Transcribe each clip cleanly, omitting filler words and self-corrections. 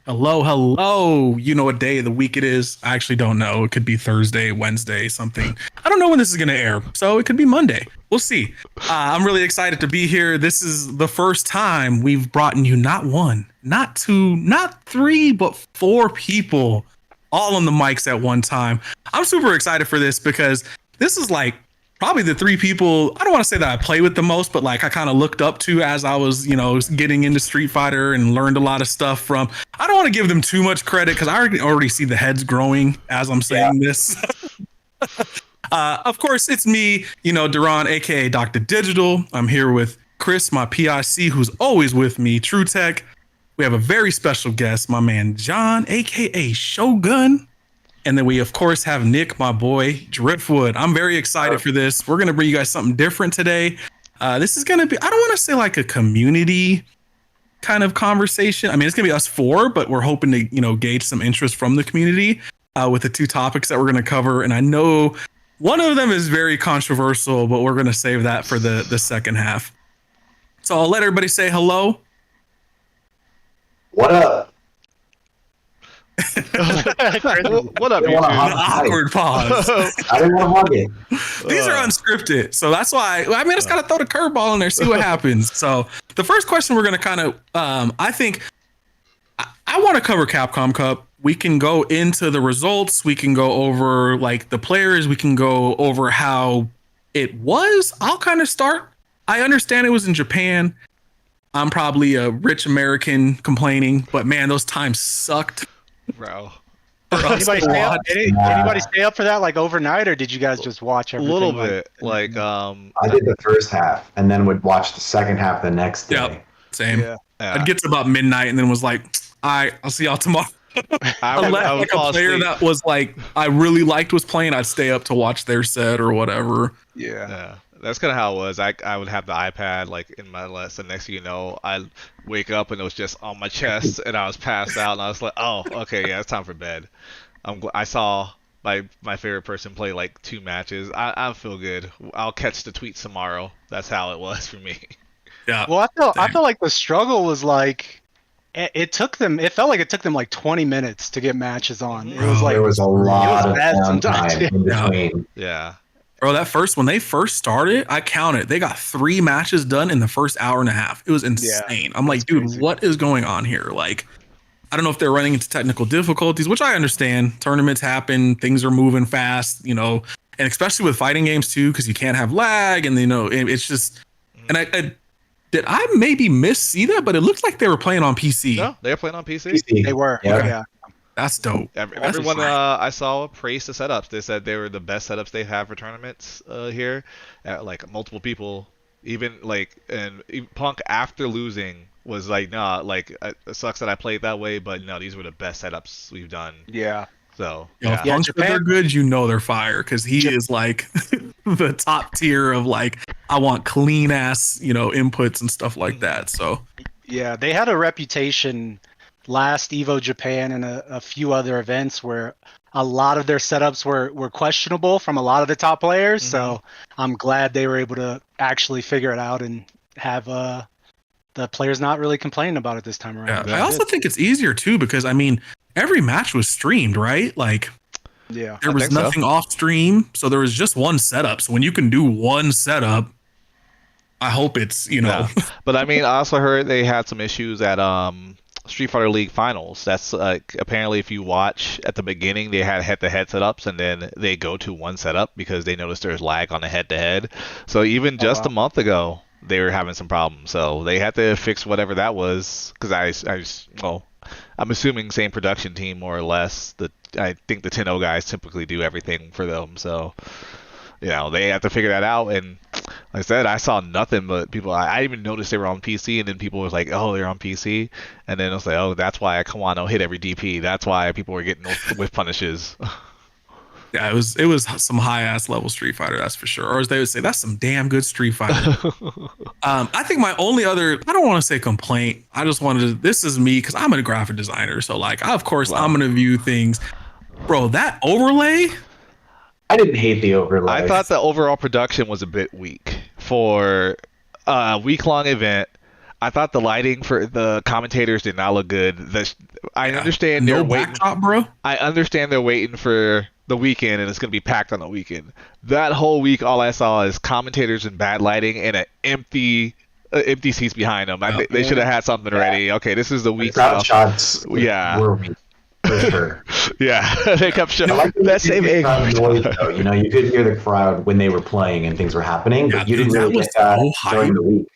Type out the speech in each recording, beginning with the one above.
Hello, hello. You know what day of the week it is? I actually don't know. It could be Thursday, Wednesday, something. I don't know when this is going to air, so it could be Monday. We'll see. I'm really excited to be here. This is the first time we've brought you not one, not two, not three, but four people all on the mics at one time. I'm super excited for this because this is like probably the three people, I don't want to say that I play with the most, but like I kind of looked up to as I was, getting into Street Fighter and learned a lot of stuff from. I don't want to give them too much credit because I already see the heads growing as I'm saying this. Of course, it's me, Duran, aka Dr. Digital. I'm here with Chris, my PIC, who's always with me, True Tech. We have a very special guest, my man John, aka Shogun. And then we, of course, have Nick, my boy, Driftwood. I'm very excited for this. We're going to bring you guys something different today. This is going to be, I don't want to say like a community kind of conversation. I mean, it's going to be us four, but we're hoping to, gauge some interest from the community with the two topics that we're going to cover. And I know one of them is very controversial, but we're going to save that for the second half. So I'll let everybody say hello. What up? What up, YouTube? Awkward pause. I didn't want to hug it. These are unscripted, so that's why. I mean, I just gotta throw the curveball in there, see what happens. So the first question we're gonna kind of, I think, I want to cover Capcom Cup. We can go into the results. We can go over like the players. We can go over how it was. I'll kind of start. I understand it was in Japan. I'm probably a rich American complaining, but man, those times sucked. Bro. Anybody stay up for that like overnight, or did you guys just watch everything? A little bit. Like I did the first half and then would watch the second half the next day. Yep. Same. Yeah. I'd get to about midnight and then was like, all right, I'll see y'all tomorrow. Unless like a player that was like I really liked was playing, I'd stay up to watch their set or whatever. Yeah. That's kind of how it was. I would have the iPad like in my lesson. Next thing you know, I wake up and it was just on my chest, and I was passed out, and I was like, "Oh, okay, yeah, it's time for bed." I saw my favorite person play like 2 matches. I feel good. I'll catch the tweets tomorrow. That's how it was for me. Yeah. Well, I felt like the struggle was like it felt like it took them like 20 minutes to get matches on. It was like there was a lot of downtime in between. Yeah. Bro, when they first started, I counted. They got 3 matches done in the first hour and a half. It was insane. I'm like, dude, crazy. What is going on here? Like, I don't know if they're running into technical difficulties, which I understand. Tournaments happen, things are moving fast, and especially with fighting games too, because you can't have lag, and it's just. And I did I maybe see that, but it looked like they were playing on PC. No, they were playing on PC. They were. Yeah. That's dope. Everyone I saw praised the setups. They said they were the best setups they've had for tournaments here. Like multiple people, even like and Punk after losing was like, nah, like it sucks that I played that way, but no, these were the best setups we've done. Yeah. So if Punk said they're good, they're fire because he is like the top tier of like I want clean ass inputs and stuff like that. So yeah, they had a reputation. Last Evo Japan and a few other events where a lot of their setups were questionable from a lot of the top players. Mm-hmm. So I'm glad they were able to actually figure it out and have the players not really complaining about it this time around. Yeah. I also think it's easier too because I mean every match was streamed, right? Like there was nothing off stream, so there was just one setup. So when you can do one setup, I hope it's Yeah. But I mean, I also heard they had some issues at Street Fighter League finals. That's apparently if you watch at the beginning, they had head-to-head setups, and then they go to one setup because they noticed there's lag on the head-to-head. So even just a month ago, they were having some problems. So they had to fix whatever that was because I'm assuming same production team more or less. I think the 10-0 guys typically do everything for them. So they have to figure that out. And like I said, I saw nothing but people. I didn't even notice they were on PC, and then people was like, "Oh, they're on PC," and then it was like, "Oh, that's why Kawano hit every DP. That's why people were getting whiff punishes." Yeah, it was some high ass level Street Fighter, that's for sure. Or as they would say, that's some damn good Street Fighter. I think my only other, I don't want to say complaint. I just wanted to. This is me because I'm a graphic designer, so like, of course, I'm gonna view things. Bro, that overlay. I didn't hate the overlay. I thought the overall production was a bit weak for a week-long event. I thought the lighting for the commentators did not look good. I understand no they're waiting. backdrop, bro. I understand they're waiting for the weekend and it's going to be packed on the weekend. That whole week, all I saw is commentators in bad lighting and an empty seats behind them. They should have had something ready. Okay, this is the week. Crowd shots Yeah. were weak, for sure. Yeah, they kept showing that same noise, though. You know, you could hear the crowd when they were playing and things were happening, but you didn't really get that during the week.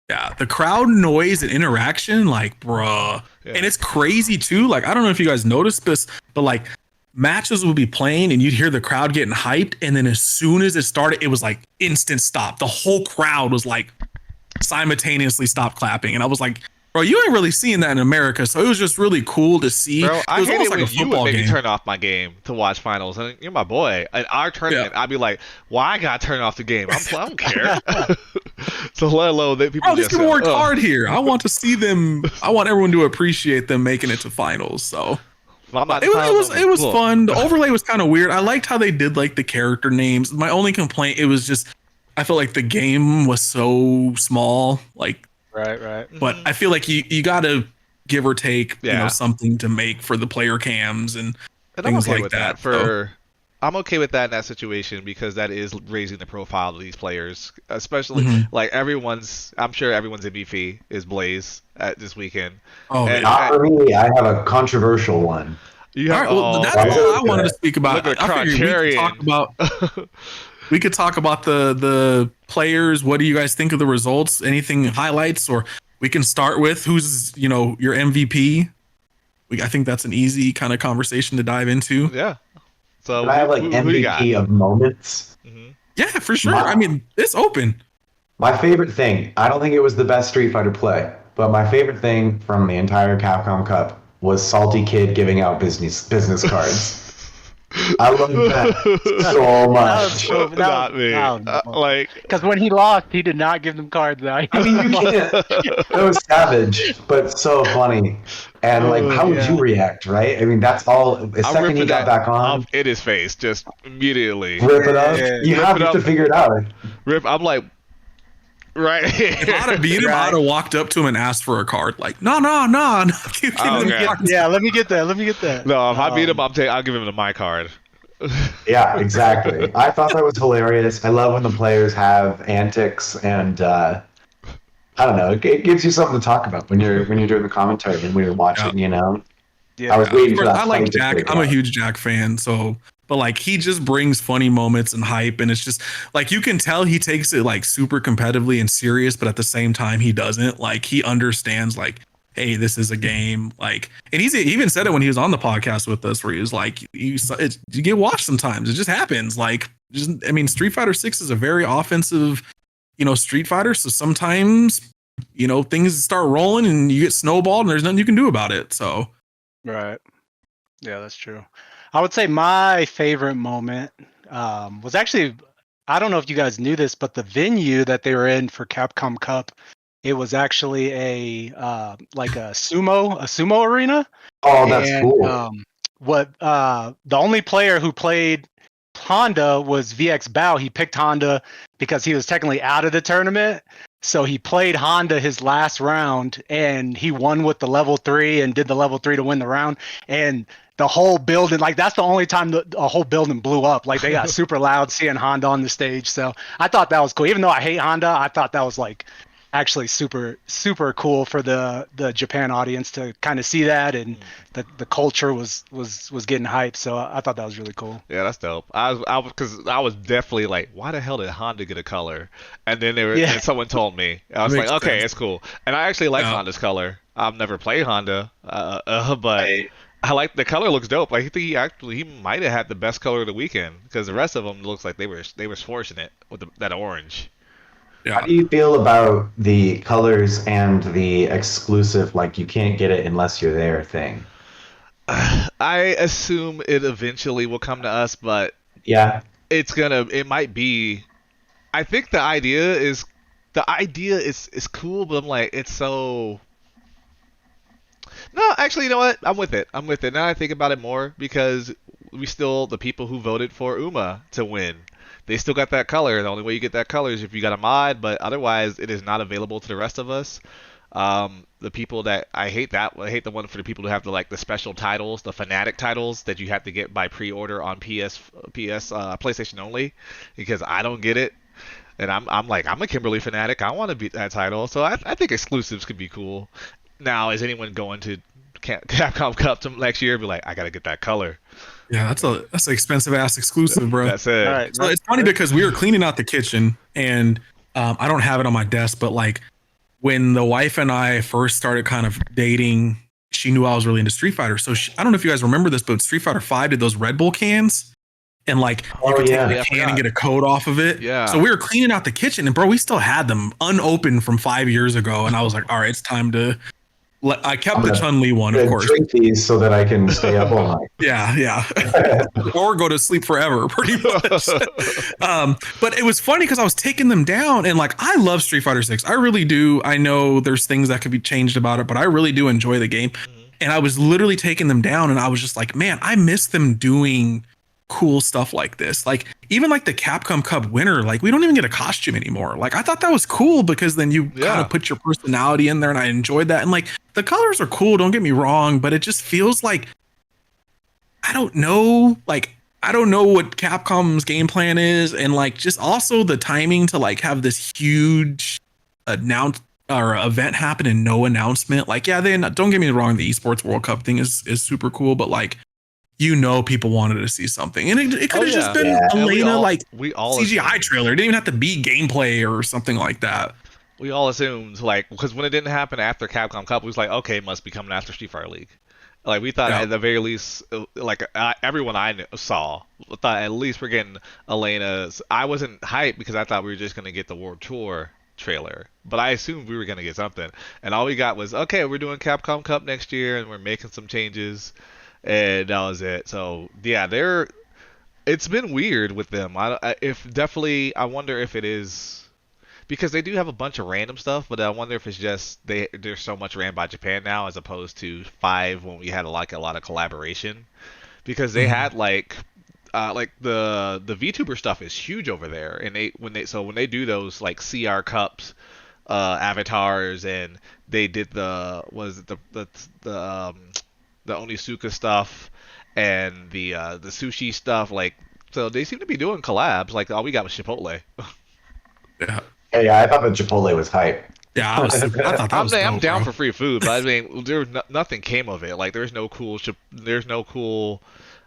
Yeah, the crowd noise and interaction, like, bruh. Yeah. And it's crazy, too. Like, I don't know if you guys noticed this, but, like, matches would be playing and you'd hear the crowd getting hyped. And then as soon as it started, it was, like, instant stop. The whole crowd was, like, simultaneously stop clapping. And I was like, bro, you ain't really seeing that in America. So it was just really cool to see. Bro, I hate it when you would make me game. turn off my game to watch finals. And you're my boy. In our tournament, I'd be like, why I got to turn off the game? I don't care. So let alone that people these people worked hard here. I want to see them. I want everyone to appreciate them making it to finals. So it was fun. The overlay was kind of weird. I liked how they did like the character names. My only complaint, it was just I felt like the game was so small. Like right. But I feel like you got to give or take something to make for the player cams and things I'm okay like with that. I'm okay with that in that situation because that is raising the profile of these players, especially like I'm sure everyone's MVP is Blaze at this weekend. Oh, not for me. I have a controversial one. All right, well, that's all I wanted to speak about. I figured we could talk about the players. What do you guys think of the results? Anything highlights, or we can start with who's your MVP. I think that's an easy kind of conversation to dive into. Yeah. So I have like MVP of moments. Mm-hmm. Yeah, for sure. I mean, it's open. My favorite thing. I don't think it was the best Street Fighter play, but my favorite thing from the entire Capcom Cup was Salty Kid giving out business cards. I love that so much. Not me. Like, because when he lost, he did not give them cards. I mean, you can't. It was savage, but so funny. And like, how would you react, right? I mean, that's all. The second he got back on, in his face, just immediately rip it up. You have to figure it out. I'm like, right. If I'd have beat him, I'd have walked up to him and asked for a card. Like, no. Yeah, let me get that. No, if I beat him, I'll give him my card. Yeah, exactly. I thought that was hilarious. I love when the players have antics and I don't know. It gives you something to talk about when you're doing the commentary and when you're watching. Yeah. I was waiting for that. I like Jack. I'm a huge Jack fan. So, but like he just brings funny moments and hype, and it's just like you can tell he takes it like super competitively and serious, but at the same time he doesn't. Like he understands like, hey, this is a game. Like, and he even said it when he was on the podcast with us, where he was like, you get washed sometimes. It just happens. Like, Street Fighter 6 is a very offensive, Street Fighter. So sometimes, things start rolling and you get snowballed and there's nothing you can do about it. So. Right. Yeah, that's true. I would say my favorite moment was actually, I don't know if you guys knew this, but the venue that they were in for Capcom Cup, it was actually a sumo arena. Oh, that's cool. The only player who played Honda was VX Bao. He picked Honda because he was technically out of the tournament. So he played Honda his last round and he won with the level 3 and did the level 3 to win the round. And the whole building, like that's the only time the whole building blew up. Like they got super loud seeing Honda on the stage. So I thought that was cool. Even though I hate Honda, I thought that was like actually super, super cool for the Japan audience to kind of see that, and the culture was getting hyped. So I thought that was really cool. Yeah, that's dope. I was definitely like, why the hell did Honda get a color? And then and someone told me. I was like, okay, it's cool. And I actually like Honda's color. I've never played Honda, but I like the color. Looks dope. I think he might have had the best color of the weekend because the rest of them looks like they were forcing it with that orange. Yeah. How do you feel about the colors and the exclusive, like you can't get it unless you're there thing? I assume it eventually will come to us, but yeah, it might be. I think the idea is cool, but I'm like, it's so. No, actually, you know what? I'm with it. Now I think about it more because the people who voted for Uma to win. They still got that color. The only way you get that color is if you got a mod, but otherwise it is not available to the rest of us. The people that I hate the one for the people who have the special titles, the fanatic titles that you have to get by pre-order on PlayStation only, because I don't get it. And I'm a Kimberly fanatic. I want to beat that title. So I think exclusives could be cool. Now, is anyone going to Capcom Cup next year and be like, I gotta get that color? Yeah, that's an expensive ass exclusive, bro. That's it. All right, So it's funny because we were cleaning out the kitchen, and I don't have it on my desk, but like when the wife and I first started kind of dating, she knew I was really into Street Fighter. So I don't know if you guys remember this, but Street Fighter 5 did those Red Bull cans, and like you could take the can and get a code off of it. Yeah. So we were cleaning out the kitchen, and bro, we still had them unopened from 5 years ago, and I was like, all right, it's time to. I kept the Chun-Li one, of course. Drink these so that I can stay up all night. Yeah. Or go to sleep forever, pretty much. But it was funny because I was taking them down, and like I love Street Fighter 6. I really do. I know there's things that could be changed about it, but I really do enjoy the game. And I was literally taking them down, and I was just like, man, I miss them doing cool stuff like this. Like even like the Capcom Cup winner, like we don't even get a costume anymore. Like I thought that was cool because then you kind of put your personality in there, and I enjoyed that. And like the colors are cool, don't get me wrong, but it just feels like I don't know what Capcom's game plan is, and like just also the timing to like have this huge event happen and no announcement. Like don't get me wrong, the Esports World Cup thing is super cool, but like people wanted to see something, and it could have just been Elena we all CGI assumed. trailer. It didn't even have to be gameplay or something like that. We all assumed because when it didn't happen after Capcom Cup, we was like, okay, it must be coming after Street Fighter League. Like we thought at the very least, everyone I saw thought at least we're getting Elena's. I wasn't hyped because I thought we were just gonna get the World Tour trailer, but I assumed we were gonna get something, and all we got was, okay, we're doing Capcom Cup next year, and we're making some changes. And that was it. So yeah, it's been weird with them. I wonder if it is because they do have a bunch of random stuff, but I wonder if it's just there's so much ran by Japan now as opposed to 5 when we had a lot of collaboration, because they had like the VTuber stuff is huge over there, and when they do those like CR Cups avatars, and they did the Onisuka stuff and the sushi stuff, so they seem to be doing collabs. Like all we got was Chipotle. Yeah, I thought the Chipotle was hype. Yeah, I thought that was I'm dope, down bro. for free food, but I mean, nothing came of it. Like there's no cool.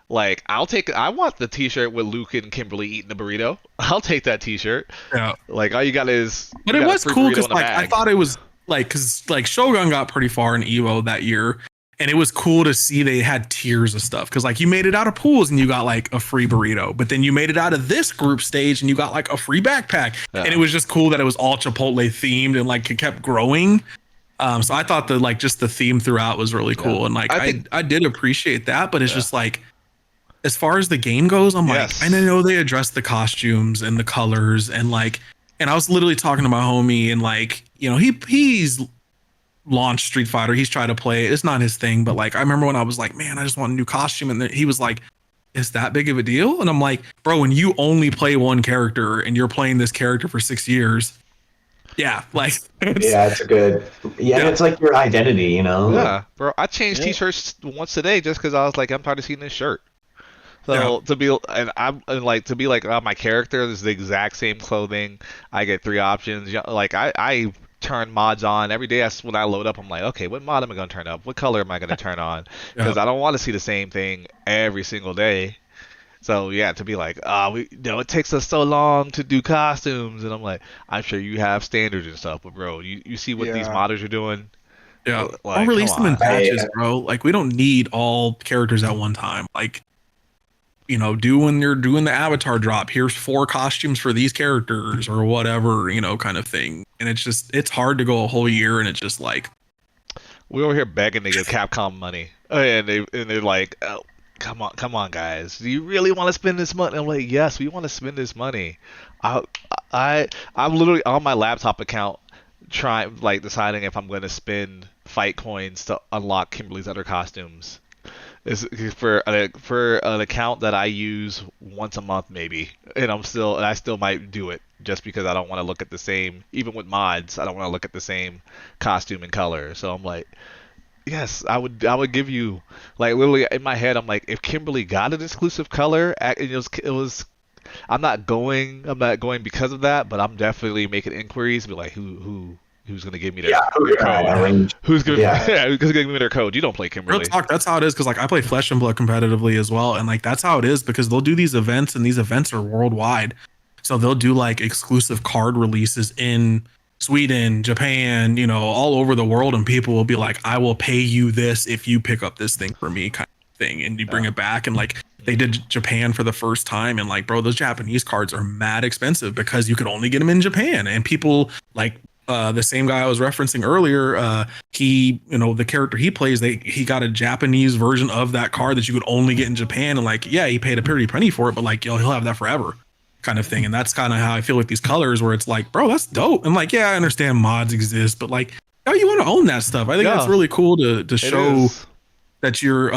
Like I want the T-shirt with Luke and Kimberly eating the burrito. I'll take that T-shirt. Yeah. Like all you got is. But it was cool because like I thought it was because Shogun got pretty far in Evo that year. And it was cool to see they had tiers of stuff, because like you made it out of pools and you got like a free burrito, but then you made it out of this group stage and you got like a free backpack. And it was just cool that it was all Chipotle themed and like it kept growing. So I thought that just the theme throughout was really cool, and like I did appreciate that, but it's just like as far as the game goes, I'm like, I know they addressed the costumes and the colors and I was literally talking to my homie, and like, you know, he's launched Street Fighter. He's tried to play it. It's not his thing, but like I remember when I was like, man, I just want a new costume, and he was like, is that big of a deal? And I'm like, bro, when you only play one character and you're playing this character for 6 years, it's a good and it's like your identity, you know. Yeah, bro, I changed T-shirts once a day just because I was like, I'm tired of seeing this shirt. So to be my character is the exact same clothing. I get 3 options. Like I turn mods on every day. When I load up, I'm like, okay, what mod am I going to turn up? What color am I going to turn on? Because I don't want to see the same thing every single day. So yeah, to be like, it takes us so long to do costumes, and I'm like, I'm sure you have standards and stuff, but bro, you see what these modders are doing? Yeah, I'll release them in patches, bro. Like we don't need all characters at one time. Like, you know, when you're doing the avatar drop, here's 4 costumes for these characters or whatever, you know, kind of thing. And it's hard to go a whole year, and it's just like we're over here begging to get Capcom money, and they're like, oh, come on, guys, do you really want to spend this money? I'm like, yes, we want to spend this money. I'm literally on my laptop account deciding if I'm going to spend fight coins to unlock Kimberly's other costumes. It's for an account that I use once a month maybe, and I still might do it just because I don't want to look at the same. Even with mods, I don't want to look at the same costume and color. So I'm like, yes, I would give you, like, literally in my head I'm like, if Kimberly got an exclusive color, it was I'm not going because of that, but I'm definitely making inquiries, be like, who's gonna give me their, their code? Who's gonna who's gonna give me their code? You don't play Real Kimberly. talk, that's how it is. Because like I play Flesh and Blood competitively as well, and like that's how it is because they'll do these events, and these events are worldwide. So they'll do like exclusive card releases in Sweden, Japan, all over the world, and people will be like, "I will pay you this if you pick up this thing for me," kind of thing, and you bring it back. And like they did Japan for the first time, and like, bro, those Japanese cards are mad expensive because you could only get them in Japan, and people like. The same guy I was referencing earlier, he, the character he plays, he got a Japanese version of that card that you could only get in Japan, and like, yeah, he paid a pretty penny for it, but like, he'll have that forever, kind of thing. And that's kind of how I feel with these colors, where it's like, bro, that's dope. And like, yeah, I understand mods exist, but like, you want to own that stuff. I think that's really cool to show that you're,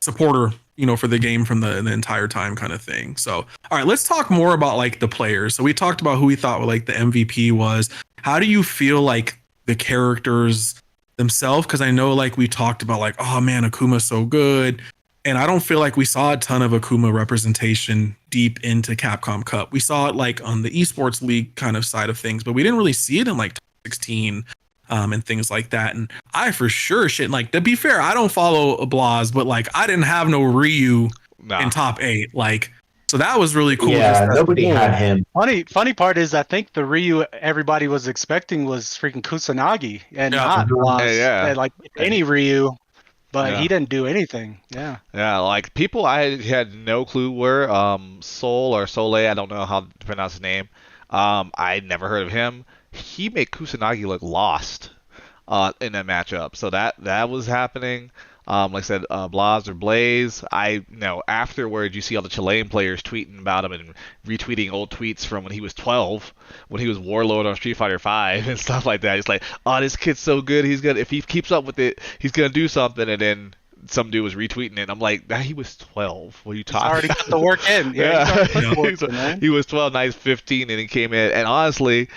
supporter, for the game from the entire time, kind of thing. So, all right, let's talk more about like the players. So we talked about who we thought like the MVP was. How do you feel like the characters themselves? Because I know like we talked about like, oh man, Akuma's so good. And I don't feel like we saw a ton of Akuma representation deep into Capcom Cup. We saw it like on the esports league kind of side of things, but we didn't really see it in like top 16 and things like that. And I for sure like, to be fair, I don't follow Blaz, but like I didn't have no Ryu in top 8. Like, so that was really cool. Yeah, nobody had him. Funny part is I think the Ryu everybody was expecting was freaking Kusanagi and not Blaz. Yeah. Like any Ryu. But he didn't do anything. Yeah. Yeah, like people I had no clue were Sol or Sole, I don't know how to pronounce his name. I never heard of him. He made Kusanagi look lost in that matchup. So that was happening. Like I said, Blaz or Blaze. I know afterwards you see all the Chilean players tweeting about him and retweeting old tweets from when he was 12, when he was Warlord on Street Fighter 5 and stuff like that. It's like, oh, this kid's so good. He's gonna, if he keeps up with it, he's gonna do something. And then some dude was retweeting it. I'm like, he was 12. What are you talking about? Already got the work in. He was 12, now he's 15, and he came in. And honestly,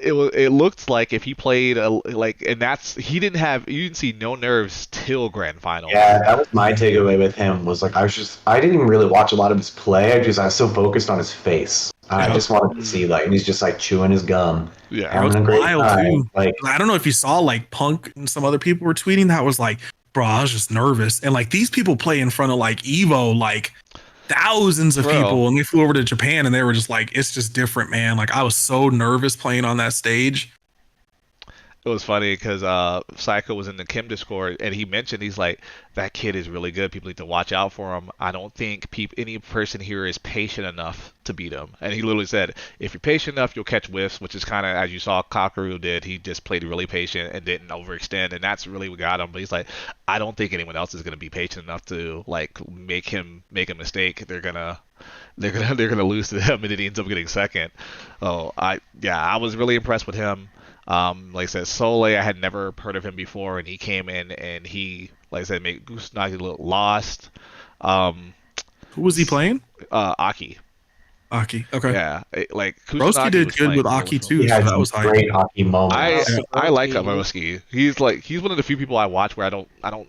it looked like if he played you didn't see no nerves till grand final. Yeah, that was my takeaway with him. Was like I didn't even really watch a lot of his play. I was so focused on his face. I just wanted to see and he's just like chewing his gum. Yeah, it was wild too. Like I don't know if you saw like Punk and some other people were tweeting that was like, bro, I was just nervous. And like these people play in front of like Evo like thousands of people, and we flew over to Japan and they were just like, it's just different, man. Like I was so nervous playing on that stage. It was funny because Psycho was in the Kim Discord and he mentioned, he's like, that kid is really good. People need to watch out for him. I don't think any person here is patient enough to beat him. And he literally said, if you're patient enough, you'll catch whiffs, which is kind of as you saw Kakaru did. He just played really patient and didn't overextend, and that's really what got him. But he's like, I don't think anyone else is going to be patient enough to like make a mistake. They're gonna lose to him, and then he ends up getting second. Oh, I was really impressed with him. Like I said, Sole, I had never heard of him before, and he came in and he, like I said, made Kusanagi look lost. Who was he playing? Aki. Aki. Okay. Yeah, Kusanagi did good with Aki too. So that was great Aki moments. I like Broski. He's one of the few people I watch where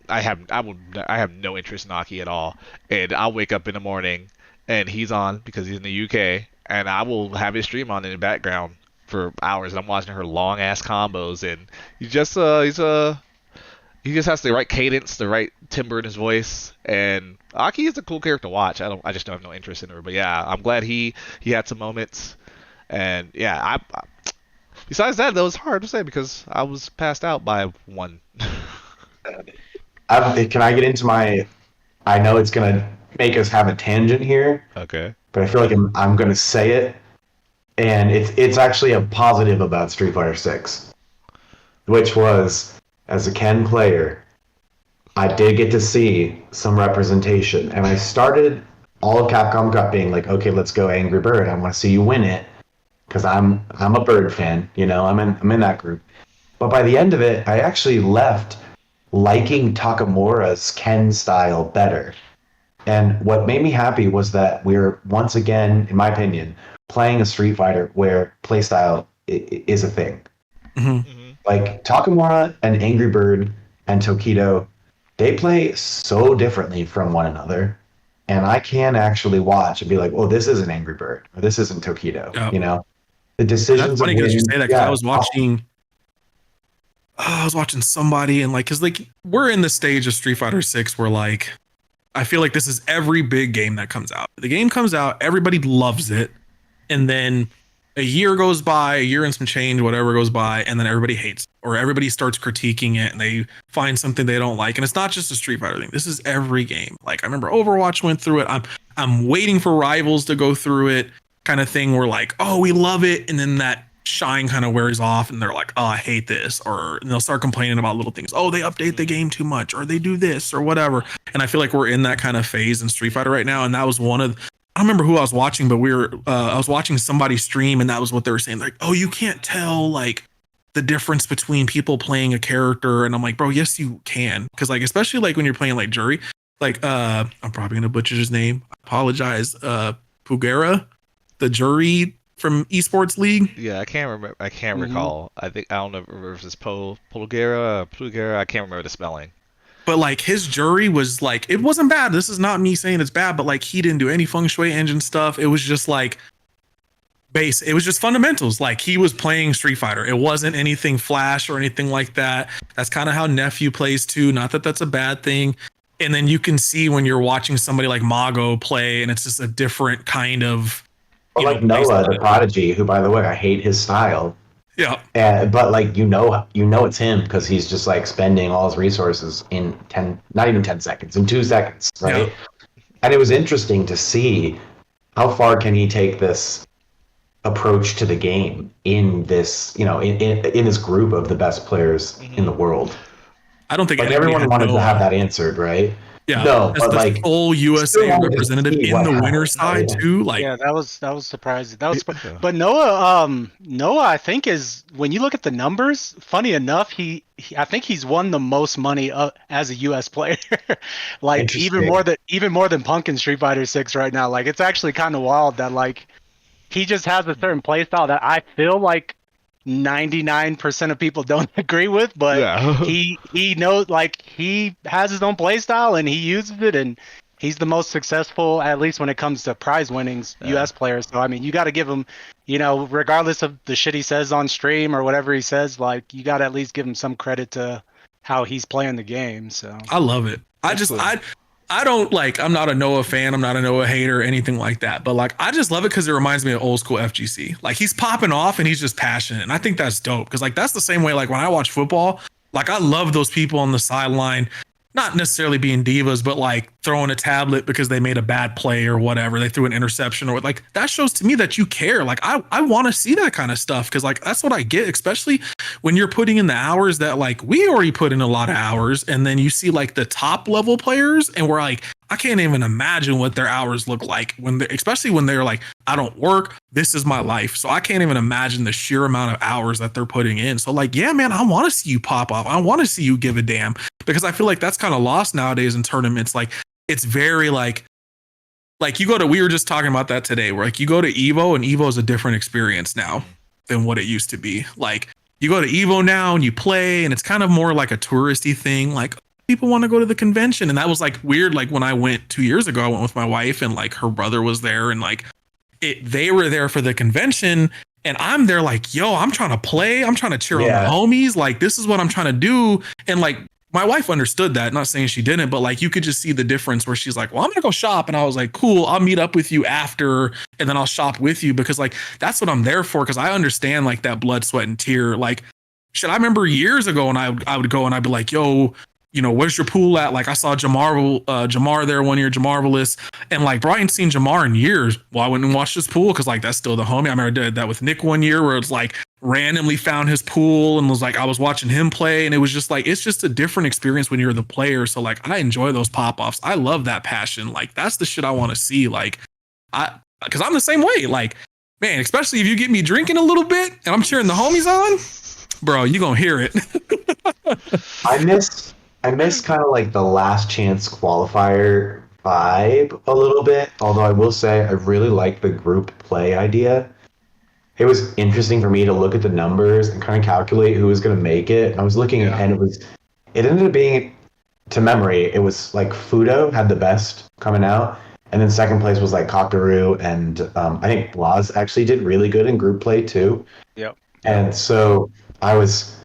I have no interest in Aki at all, and I'll wake up in the morning and he's on because he's in the UK, and I will have his stream on in the background for hours, and I'm watching her long ass combos, and he just has the right cadence, the right timbre in his voice, and Aki is a cool character to watch. I just don't have no interest in her, but yeah, I'm glad he had some moments, and yeah, besides that, was hard to say because I was passed out by one. Can I get into my? I know it's gonna make us have a tangent here. Okay. But I feel like I'm gonna say it. And it's actually a positive about Street Fighter 6, which was, as a Ken player, I did get to see some representation. And I started all of Capcom Cup being like, okay, let's go Angry Bird. I want to see you win it because I'm a Bird fan. I'm in that group. But by the end of it, I actually left liking Takamura's Ken style better. And what made me happy was that we're once again, in my opinion, playing a Street Fighter where playstyle is a thing. Like Takamura and Angry Bird and Tokido, they play so differently from one another. And I can actually watch and be like, oh, this isn't Angry Bird, or this isn't Tokido. Yep. You know, the decisions. That's funny because you say that, because I was watching somebody, and like, because like we're in the stage of Street Fighter 6 where like I feel like this is every big game that comes out. The game comes out, everybody loves it, and then a year goes by, a year and some change, whatever goes by, and then everybody hates it, or everybody starts critiquing it, and they find something they don't like. And it's not just a Street Fighter thing. This is every game. Like I remember Overwatch went through it. I'm waiting for Rivals to go through it, kind of thing. Where like, oh, we love it, and then that shine kind of wears off, and they're like, oh, I hate this, or they'll start complaining about little things. Oh, they update the game too much, or they do this or whatever. And I feel like we're in that kind of phase in Street Fighter right now. And that was one of, I don't remember who I was watching, but I was watching somebody stream, and that was what they were saying. Like, oh, you can't tell like the difference between people playing a character. And I'm like, bro, yes, you can. Because like, especially like when you're playing like Jury, like I'm probably gonna butcher his name. I apologize. Pugera, the Jury from Esports League. Yeah, I can't remember. I can't recall. I don't know if it's Pulgera. I can't remember the spelling. But like his Jury was like, it wasn't bad. This is not me saying it's bad, but like he didn't do any feng shui engine stuff. It was just like base. It was just fundamentals. Like he was playing Street Fighter. It wasn't anything flash or anything like that. That's kind of how Nephew plays too. Not that that's a bad thing. And then you can see when you're watching somebody like Mago play, and it's just a different kind of. Or like Noah, the Prodigy, who, by the way, I hate his style. Yeah. But like you know it's him because he's just like spending all his resources in not even 10 seconds, in 2 seconds, right? Yeah. And it was interesting to see how far can he take this approach to the game in this, you know, in this group of the best players in the world. I don't think like everyone wanted to have that answered, right? Yeah, no, but the like full USA representative in the winner's side too. Like, yeah, that was surprising. That was, but Noah, I think is, when you look at the numbers, funny enough, he I think he's won the most money as a US player, like even more than Punk in Street Fighter 6 right now. Like, it's actually kind of wild that like he just has a certain play style that I feel like 99% of people don't agree with, but yeah. he knows, like, he has his own play style and he uses it, and he's the most successful, at least when it comes to prize winnings, US players. So I mean, you got to give him, you know, regardless of the shit he says on stream or whatever he says, like, you got to at least give him some credit to how he's playing the game. So I love it. I don't, like, I'm not a Noah fan. I'm not a Noah hater or anything like that. But like, I just love it because it reminds me of old school FGC. Like, he's popping off and he's just passionate. And I think that's dope. Because like, that's the same way, like when I watch football, like I love those people on the sideline, not necessarily being divas, but like throwing a tablet because they made a bad play or whatever. They threw an interception, or like, that shows to me that you care. Like, I want to see that kind of stuff. Cause like, that's what I get, especially when you're putting in the hours that like we already put in a lot of hours. And then you see like the top level players, and we're like, I can't even imagine what their hours look like especially when they're like, I don't work. This is my life. So I can't even imagine the sheer amount of hours that they're putting in. So like, yeah, man, I want to see you pop off. I want to see you give a damn, because I feel like that's kind of lost nowadays in tournaments. Like, it's very like you go to, we were just talking about that today, where like you go to Evo, and Evo is a different experience now than what it used to be. Like, you go to Evo now and you play, and it's kind of more like a touristy thing. Like, people want to go to the convention. And that was like weird. Like when I went 2 years ago, I went with my wife, and like her brother was there, and like they were there for the convention, and I'm there like, yo, I'm trying to play. I'm trying to cheer on the homies. Like, this is what I'm trying to do. And like, my wife understood that, not saying she didn't, but like, you could just see the difference where she's like, well, I'm going to go shop. And I was like, cool, I'll meet up with you after, and then I'll shop with you, because like, that's what I'm there for. Cause I understand like that blood, sweat, and tear. Like, shit, I remember years ago, and I would go and I'd be like, yo, you know, where's your pool at? Like, I saw Jamar there one year, Jamarvelous. And like, bro, I ain't seen Jamar in years. Well, I went and watched his pool, because like, that's still the homie. I remember I did that with Nick one year, where it's like randomly found his pool and was like, I was watching him play. And it was just like, it's just a different experience when you're the player. So like, I enjoy those pop-offs. I love that passion. Like, that's the shit I want to see. Like, because I'm the same way. Like, man, especially if you get me drinking a little bit and I'm cheering the homies on, bro, you gonna hear it. I miss kind of like the last chance qualifier vibe a little bit. Although I will say I really like the group play idea. It was interesting for me to look at the numbers and kind of calculate who was going to make it. I was looking and it ended up being, to memory, it was like Fudo had the best coming out. And then second place was like Kakaru, and I think Blaz actually did really good in group play too. Yep. And so that was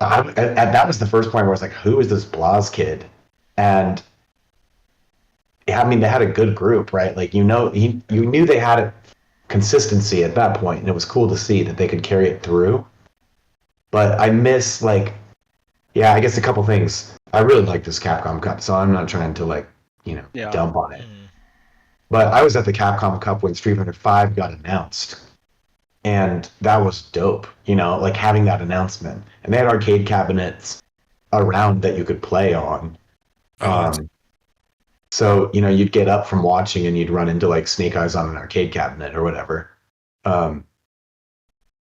the first point where I was like, who is this Blaz kid? And yeah, I mean, they had a good group, right? Like, you knew they had a consistency at that point, and it was cool to see that they could carry it through. But I miss, like, yeah, I guess a couple things. I really like this Capcom Cup, so I'm not trying to, like, dump on it. But I was at the Capcom Cup when Street Fighter V got announced. And that was dope, like having that announcement. And they had arcade cabinets around that you could play on. So, you'd get up from watching and you'd run into like Snake Eyes on an arcade cabinet or whatever.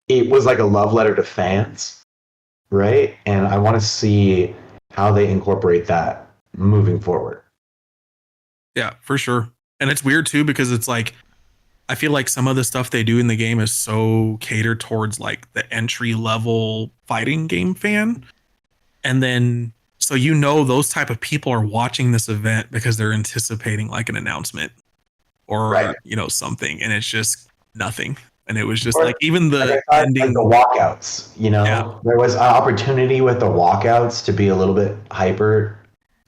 It was like a love letter to fans, right? And I want to see how they incorporate that moving forward. Yeah, for sure. And it's weird too, because it's like, I feel like some of the stuff they do in the game is so catered towards like the entry level fighting game fan. And then, so those type of people are watching this event because they're anticipating like an announcement or, something. And it's just nothing. And it was just like, even the ending. Like the walkouts, there was an opportunity with the walkouts to be a little bit hyper,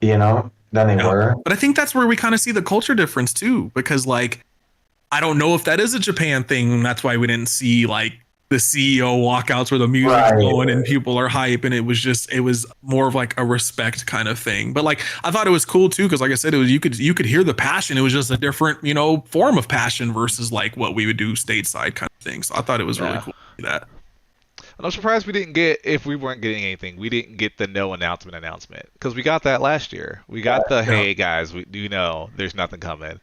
than they were. But I think that's where we kind of see the culture difference too, because like, I don't know if that is a Japan thing. That's why we didn't see like the CEO walkouts where the music's going and people are hype. And it was more of like a respect kind of thing. But like, I thought it was cool too, because like I said, it was, you could hear the passion. It was just a different, form of passion versus like what we would do stateside kind of thing. So I thought it was really cool to see that. And I'm surprised we didn't get, if we weren't getting anything, we didn't get the no announcement because we got that last year. We got hey guys, we there's nothing coming.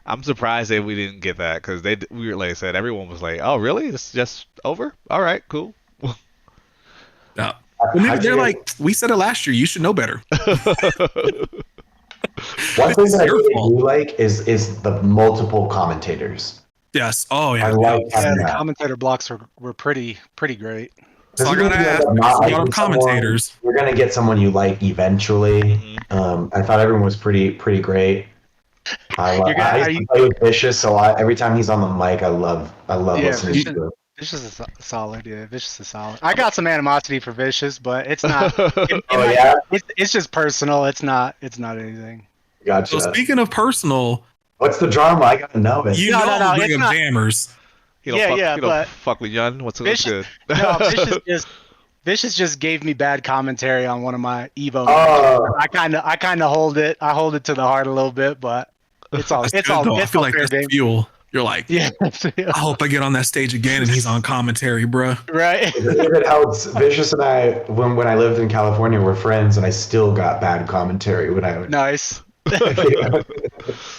I'm surprised that we didn't get that because we were, like I said, everyone was like, oh really? It's just over? All right, cool. Yeah. Well, maybe they're like, we said it last year. You should know better. One thing that I really do like is the multiple commentators. Yes. Oh yeah. I like the commentator blocks were pretty great. So I gotta ask, a lot of commentators. You're gonna get someone you like eventually. I thought everyone was pretty great. I used to play with Vicious, so every time he's on the mic, I love listening to it. Vicious is solid. Yeah, Vicious is solid. I got some animosity for Vicious, but it's not. It's just personal. It's not anything. Gotcha. So speaking of personal, what's the drama? I gotta know it. No, bring up Jammers. But fuck with Yun. What's good? No, Vicious just gave me bad commentary on one of my Evo. Oh. I kind of hold it. I hold it to the heart a little bit, but it's all. I feel like that's fuel. You're like, I hope I get on that stage again and he's on commentary, bro. Right. It helps. Vicious and I, when I lived in California, were friends, and I still got bad commentary when I would. Nice. Well,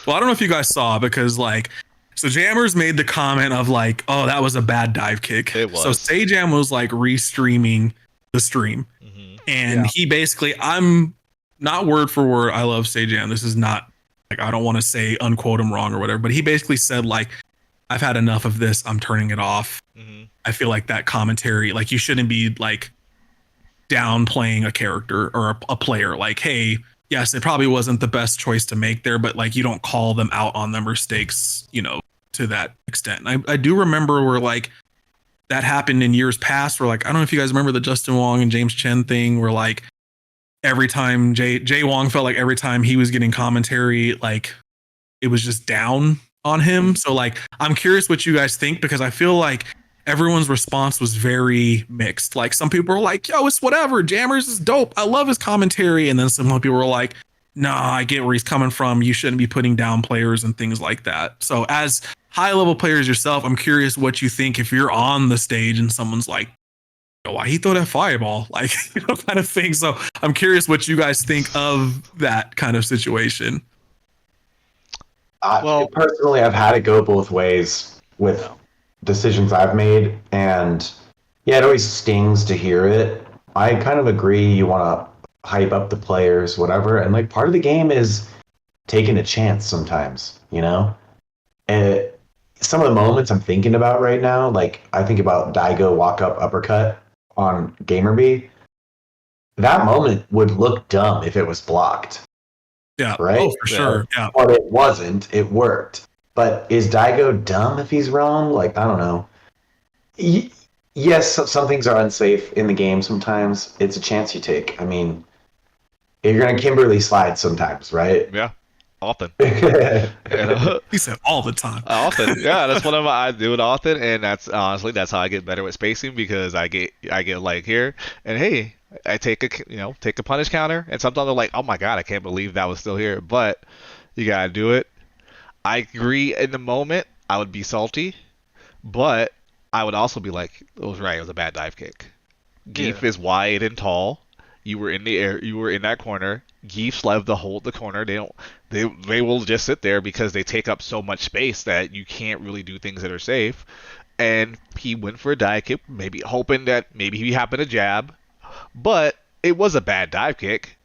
I don't know if you guys saw, because like, so Jammers made the comment of like, oh, that was a bad dive kick. It was. So Sajam was like restreaming the stream. And he basically, I'm not word for word, I love Sajam. This is not, like, I don't want to say unquote him wrong or whatever, but he basically said like, I've had enough of this. I'm turning it off. I feel like that commentary, like, you shouldn't be like downplaying a character or a player. Like, hey, yes, it probably wasn't the best choice to make there, but like, you don't call them out on their mistakes, to that extent. And I do remember where like that happened in years past, where like, I don't know if you guys remember the Justin Wong and James Chen thing, where like every time Jay Wong felt like every time he was getting commentary, like it was just down on him. So like, I'm curious what you guys think, because I feel like everyone's response was very mixed. Like, some people were like, yo, it's whatever, Jammers is dope, I love his commentary. And then some people were like, nah, I get where he's coming from, you shouldn't be putting down players and things like that. So as high level players yourself, I'm curious what you think if you're on the stage and someone's like, why he throw that fireball, like, kind of thing. So I'm curious what you guys think of that kind of situation. Well, personally, I've had it go both ways with decisions I've made, and yeah, it always stings to hear it. I kind of agree. You want to hype up the players, whatever. And like part of the game is taking a chance sometimes, you know? And some of the moments I'm thinking about right now, like I think about Daigo walk up uppercut on Gamerby. That moment would look dumb if it was blocked, Yeah. right? Oh, for sure. Yeah. But it wasn't. It worked. But is Daigo dumb if he's wrong? Like, I don't know. Yes, some things are unsafe in the game sometimes. It's a chance you take. I mean, you're going to Kimberly slide sometimes, right? Yeah, often. He said all the time. Often, yeah. That's one of my. I do it often, and that's honestly that's how I get better with spacing because I get like here, and hey, I take a punish counter, and sometimes I'm like, oh my god, I can't believe that was still here, but you gotta do it. I agree. In the moment, I would be salty, but I would also be like, it was right. It was a bad dive kick. Geef is wide and tall. You were in the air. You were in that corner. Geefs love to hold the corner. They will just sit there because they take up so much space that you can't really do things that are safe. And he went for a dive kick, maybe hoping that maybe he happened to jab, but it was a bad dive kick.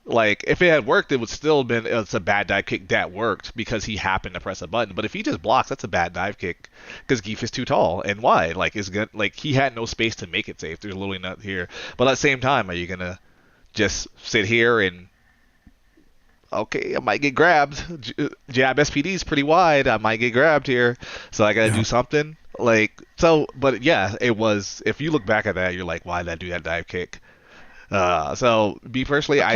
Like if it had worked, it would still have been it's a bad dive kick that worked because he happened to press a button. But if he just blocks, that's a bad dive kick because Geef is too tall and wide. Like he had no space to make it safe. There's literally not here. But at the same time, are you gonna just sit here and okay, I might get grabbed. Jab SPD is pretty wide. I might get grabbed here, so I gotta do something. Like so, but yeah, it was. If you look back at that, you're like, why did I do that dive kick? So me personally, I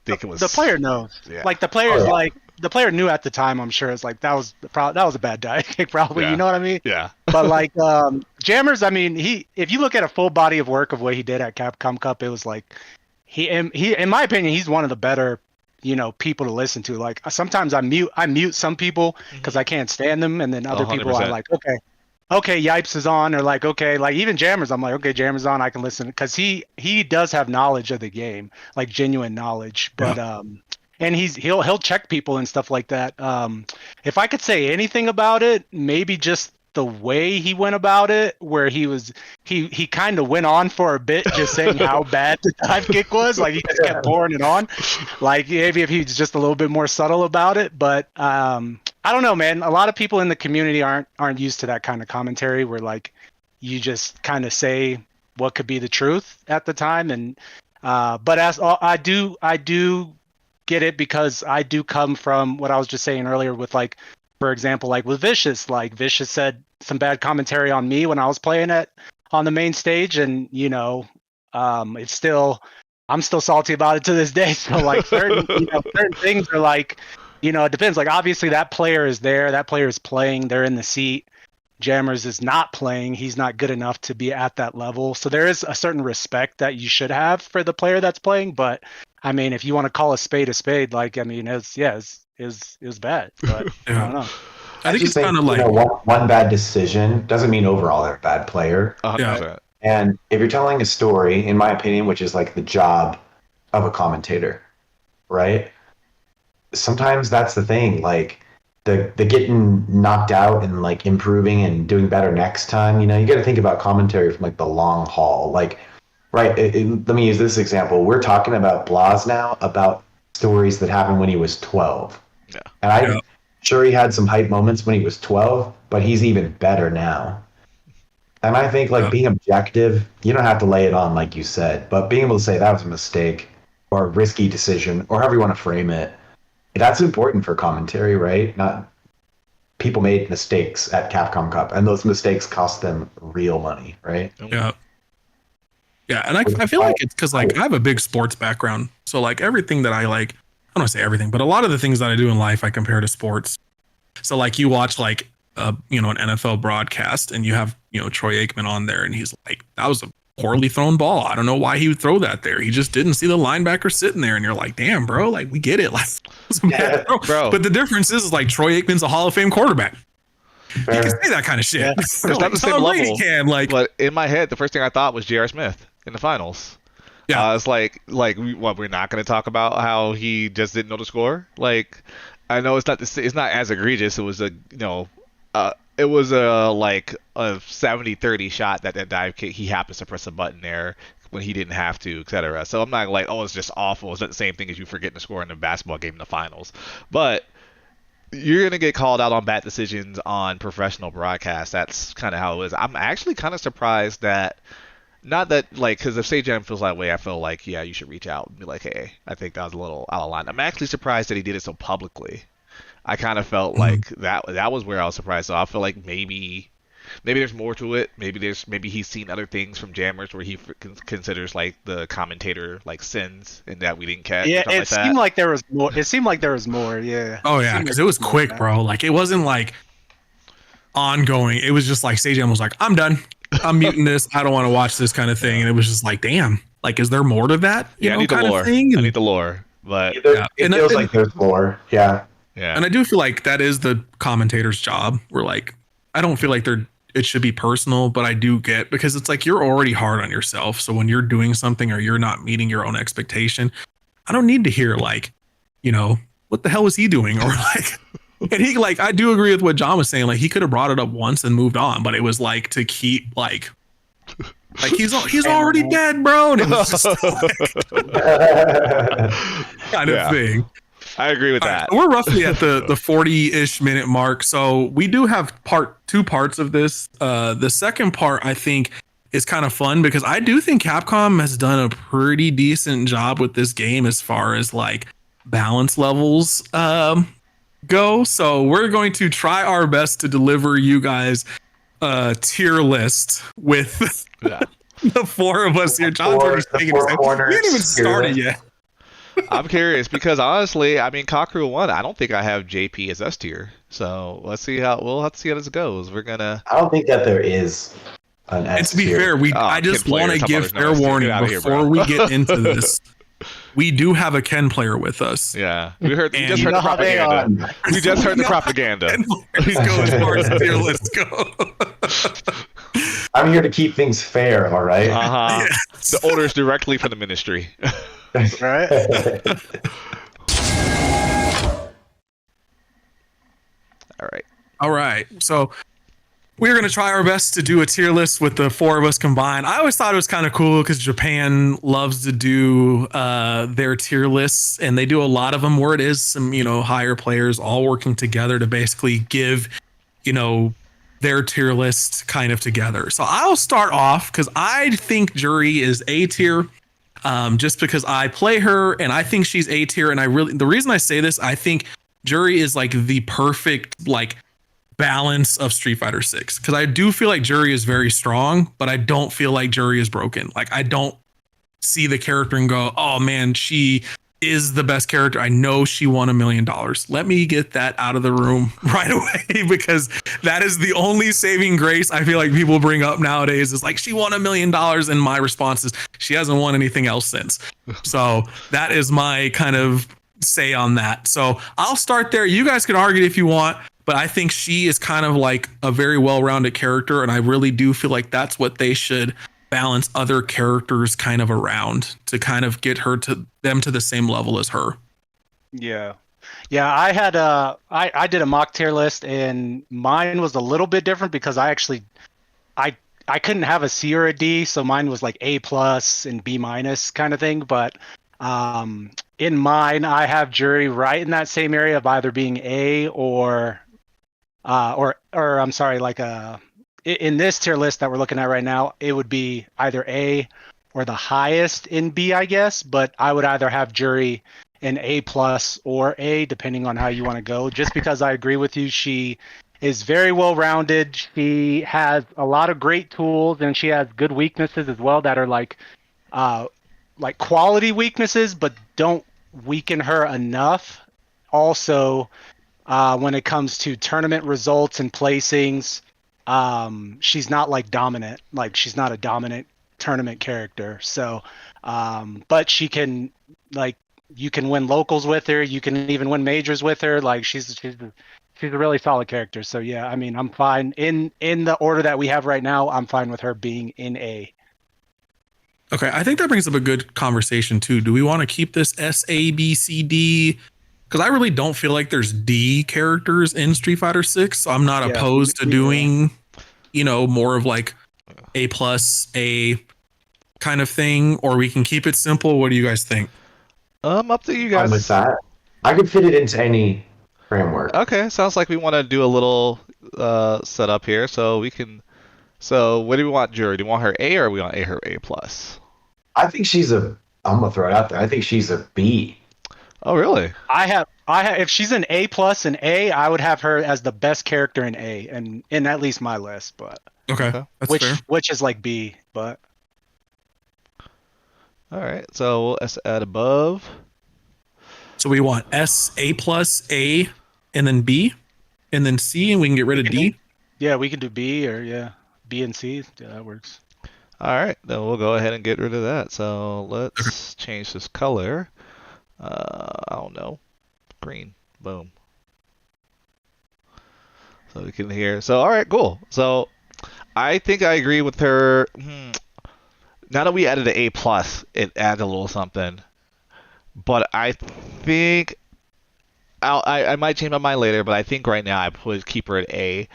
think it was the player knows. Yeah. Like the player's like the player knew at the time. I'm sure it's like that was a bad dive kick probably. Yeah. You know what I mean? Yeah. But like Jammers, I mean, if you look at a full body of work of what he did at Capcom Cup, it was like he in my opinion, he's one of the better people to listen to. Like sometimes I mute some people because I can't stand them, and then other people 100%. I'm like, okay, Yipes is on, or like, okay, like even Jammers, I'm like, okay, Jammers on, I can listen because he does have knowledge of the game, like genuine knowledge. But and he'll check people and stuff like that. If I could say anything about it, maybe just the way he went about it, where he kind of went on for a bit, just saying how bad the dive kick was. Like he just kept pouring it on. Like maybe if he's just a little bit more subtle about it, but I don't know, man. A lot of people in the community aren't used to that kind of commentary, where like you just kind of say what could be the truth at the time. And but as I do get it because I do come from what I was just saying earlier with like. For example, like with Vicious, like Vicious said some bad commentary on me when I was playing on the main stage, and it's still I'm still salty about it to this day. So like certain things are like it depends. Like obviously that player is there, that player is playing, they're in the seat. Jammers is not playing, he's not good enough to be at that level. So there is a certain respect that you should have for the player that's playing. But I mean, if you want to call a spade, like I mean, it was bad, but I don't know. I think it's kind of like one bad decision doesn't mean overall they're a bad player. 100%. And if you're telling a story, in my opinion, which is like the job of a commentator, right? Sometimes that's the thing, like the getting knocked out and like improving and doing better next time. You got to think about commentary from like the long haul. Like, right? Let me use this example. We're talking about Blas now about stories that happened when he was 12. Yeah. And I'm sure he had some hype moments when he was 12, but he's even better now. And I think like being objective, you don't have to lay it on like you said, but being able to say that was a mistake or a risky decision or however you want to frame it, that's important for commentary, right? Not people made mistakes at Capcom Cup, and those mistakes cost them real money, right? Yeah. Yeah, and I feel like it's because like I have a big sports background, so like everything that I like, I don't want to say everything, but a lot of the things that I do in life I compare to sports. So like you watch like an NFL broadcast, and you have Troy Aikman on there, and he's like, that was a poorly thrown ball. I don't know why he would throw that there. He just didn't see the linebacker sitting there, and you're like, damn, bro, like we get it, like bro. But the difference is like Troy Aikman's a Hall of Fame quarterback. Fair. You can say that kind of shit. Yeah. It's not the same Tom level. Brady can, like, but in my head, the first thing I thought was J.R. Smith in the finals. Yeah. It's like we're not going to talk about how he just didn't know the score. Like, I know it's not as egregious. It was a it was like a 70-30 shot that dive kick. He happens to press a button there. when he didn't have to, etc. So I'm not like, oh, it's just awful. It's not the same thing as you forgetting to score in a basketball game in the finals. But you're going to get called out on bad decisions on professional broadcasts. That's kind of how it is. I'm actually kind of surprised that, not that, like, because if Sajam feels that way, I feel like, yeah, you should reach out and be like, hey, I think that was a little out of line. I'm actually surprised that he did it so publicly. I kind of felt like that was where I was surprised. So I feel like maybe there's more to it. Maybe he's seen other things from jammers where he considers like the commentator like sins and that we didn't catch. Yeah, it seemed like there was more. It seemed like there was more. Yeah. Oh yeah, because it was quick, bro. Like it wasn't like ongoing. It was just like Sajam was like, I'm done. I'm muting this. I don't want to watch this kind of thing. And it was just like, damn. Like, is there more to that? I need the lore. I need the lore. But it feels like there's more. Yeah. Yeah. And I do feel like that is the commentator's job. We're like, I don't feel like it should be personal, but I do get, because it's like you're already hard on yourself. So when you're doing something or you're not meeting your own expectation, I don't need to hear like, what the hell was he doing? Or like, and he like, I do agree with what John was saying. Like he could have brought it up once and moved on, but it was like to keep like he's already dead, bro. And it was just like, kind of thing. I agree with that. So we're roughly at the 40-ish minute mark. So we do have two parts of this. The second part, I think, is kind of fun because I do think Capcom has done a pretty decent job with this game as far as like balance levels go. So we're going to try our best to deliver you guys a tier list with the four of us here. John's already taking his head. We didn't even start it yet. I'm curious because honestly, I mean, Kakeru 1, I don't think I have JP as S tier. So we'll have to see how this goes. I don't think that there is an S tier. And to be fair, I just want to give fair warning before we get into this. We do have a Ken player with us. Yeah, we just heard the propaganda. We just heard the propaganda. Let's go as far as the tier list go. I'm here to keep things fair, all right? Yes. The orders directly from the ministry. Right. All right. So we're going to try our best to do a tier list with the four of us combined. I always thought it was kind of cool because Japan loves to do their tier lists, and they do a lot of them where it is some, higher players all working together to basically give, their tier list kind of together. So I'll start off because I think Jury is A tier. Just because I play her and I think she's A tier, and the reason I say this, I think Jury is like the perfect like balance of Street Fighter 6, because I do feel like Jury is very strong, but I don't feel like Jury is broken. Like I don't see the character and go, oh man, she is the best character. I know she won $1 million. Let me get that out of the room right away, because that is the only saving grace I feel like people bring up nowadays is like, she won $1 million. And my response is she hasn't won anything else since. So that is my kind of say on that. So I'll start there. You guys can argue if you want, but I think she is kind of like a very well-rounded character. And I really do feel like that's what they should balance other characters kind of around to kind of get them to the same level as her. Yeah. I had I did a mock tier list, and mine was a little bit different because I couldn't have a C or a D, so mine was like A plus and B minus kind of thing. But in mine, I have Jury right in that same area of either being A or I'm sorry, like in this tier list that we're looking at right now, it would be either A or the highest in B, I guess. But I would either have Jury in A plus or A, depending on how you want to go. Just because I agree with you, she is very well rounded. She has a lot of great tools, and she has good weaknesses as well that are like quality weaknesses, but don't weaken her enough. Also, when it comes to tournament results and placings, she's not like dominant. Like she's not a dominant tournament character. So, but she can, like, you can win locals with her. You can even win majors with her. Like she's a really solid character. So yeah, I mean, I'm fine in the order that we have right now. I'm fine with her being in A. Okay, I think that brings up a good conversation too. Do we want to keep this S, A, B, C, D? Because I really don't feel like there's D characters in Street Fighter 6. So I'm not opposed to doing, more of like A plus, A kind of thing, or we can keep it simple. What do you guys think? Up to you I'm guys. with that. I could fit it into any framework. Okay, sounds like we want to do a little setup here, so we can. So, what do we want, Jury? Do we want her A or we want her A plus? I think she's a. I'm gonna throw it out there. I think she's a B. Oh, really? I have if she's an A plus and A, I would have her as the best character in A and in at least my list, but Okay, Okay. that's fair. which is like B, but All right, so let's add above. So we want S, A plus, A, and then B, and then C, and we can get rid of D. yeah, we can do B or B and C. Yeah, that works. All right, then we'll go ahead and get rid of that. So let's change this color. I don't know, green. Boom. So we can hear. So all right, cool. So I think I agree with her. Now that we added an A plus, it adds a little something. But I think I might change my mind later. But I think right now I would keep her at A.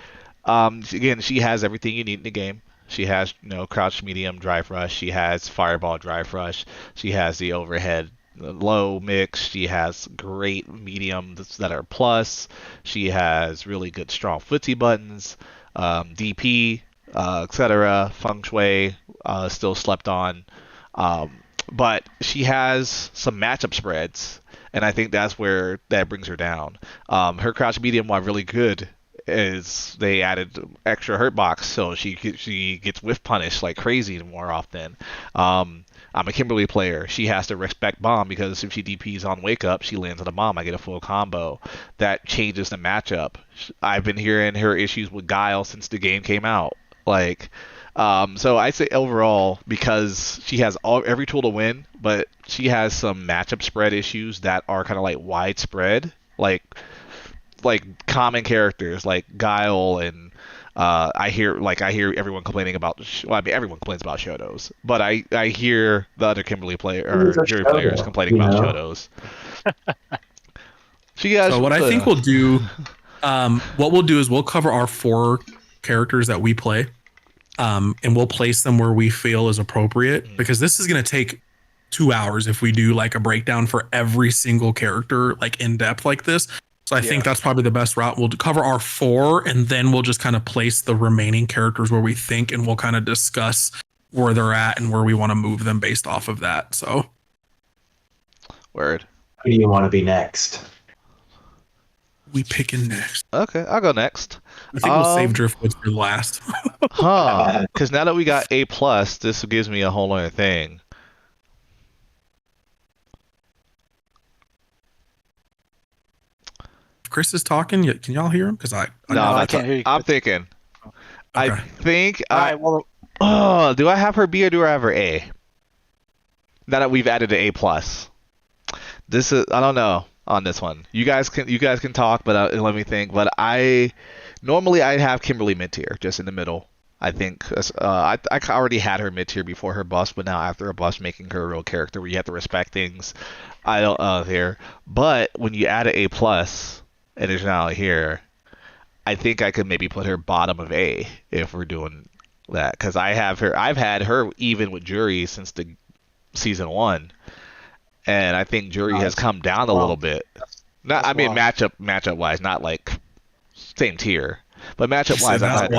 Again, she has everything you need in the game. She has, crouch medium drive rush. She has fireball drive rush. She has the overhead low mix. She has great mediums that are plus. She has really good strong footsie buttons, DP, etc. Feng Shui still slept on, but she has some matchup spreads, and I think that's where that brings her down. Her crouch medium, while really good, is they added extra hurt box, so she gets whiff punished like crazy more often. I'm a Kimberly player. She has to respect bomb because if she DPs on wake up, she lands on a bomb. I get a full combo. That changes the matchup. I've been hearing her issues with Guile since the game came out. So I say overall, because she has every tool to win, but she has some matchup spread issues that are kind of like widespread, like common characters like Guile and I hear everyone complaining about. Everyone complains about Shotos, but I hear the other Kimberly jury players complaining about Shotos. So what I think we'll do, what we'll do is we'll cover our 4 characters that we play, and we'll place them where we feel is appropriate, because this is going to take 2 hours if we do like a breakdown for every single character, like in depth like this. So I think that's probably the best route. We'll cover our 4, and then we'll just kind of place the remaining characters where we think, and we'll kind of discuss where they're at and where we want to move them based off of that. So, word. Who do you want to be next? We picking next. Okay, I'll go next. I think we'll save Driftwood for last. Because now that we got A plus, this gives me a whole other thing. Chris is talking. Can y'all hear him? Because I can't hear you. I'm thinking. Okay. I think. All right, well, do I have her B or do I have her A? Now that we've added an A plus, this is I don't know on this one. You guys can talk, but let me think. But normally I'd have Kimberly mid tier, just in the middle. I think I already had her mid tier before her bust, but now after a bust, making her a real character where you have to respect things. I don't here, but when you add an A plus. It is now here. I think I could maybe put her bottom of A if we're doing that, because I've had her even with Jury since the season 1, and I think Jury has come down a little bit. Matchup wise, not like same tier, but matchup wise, I've had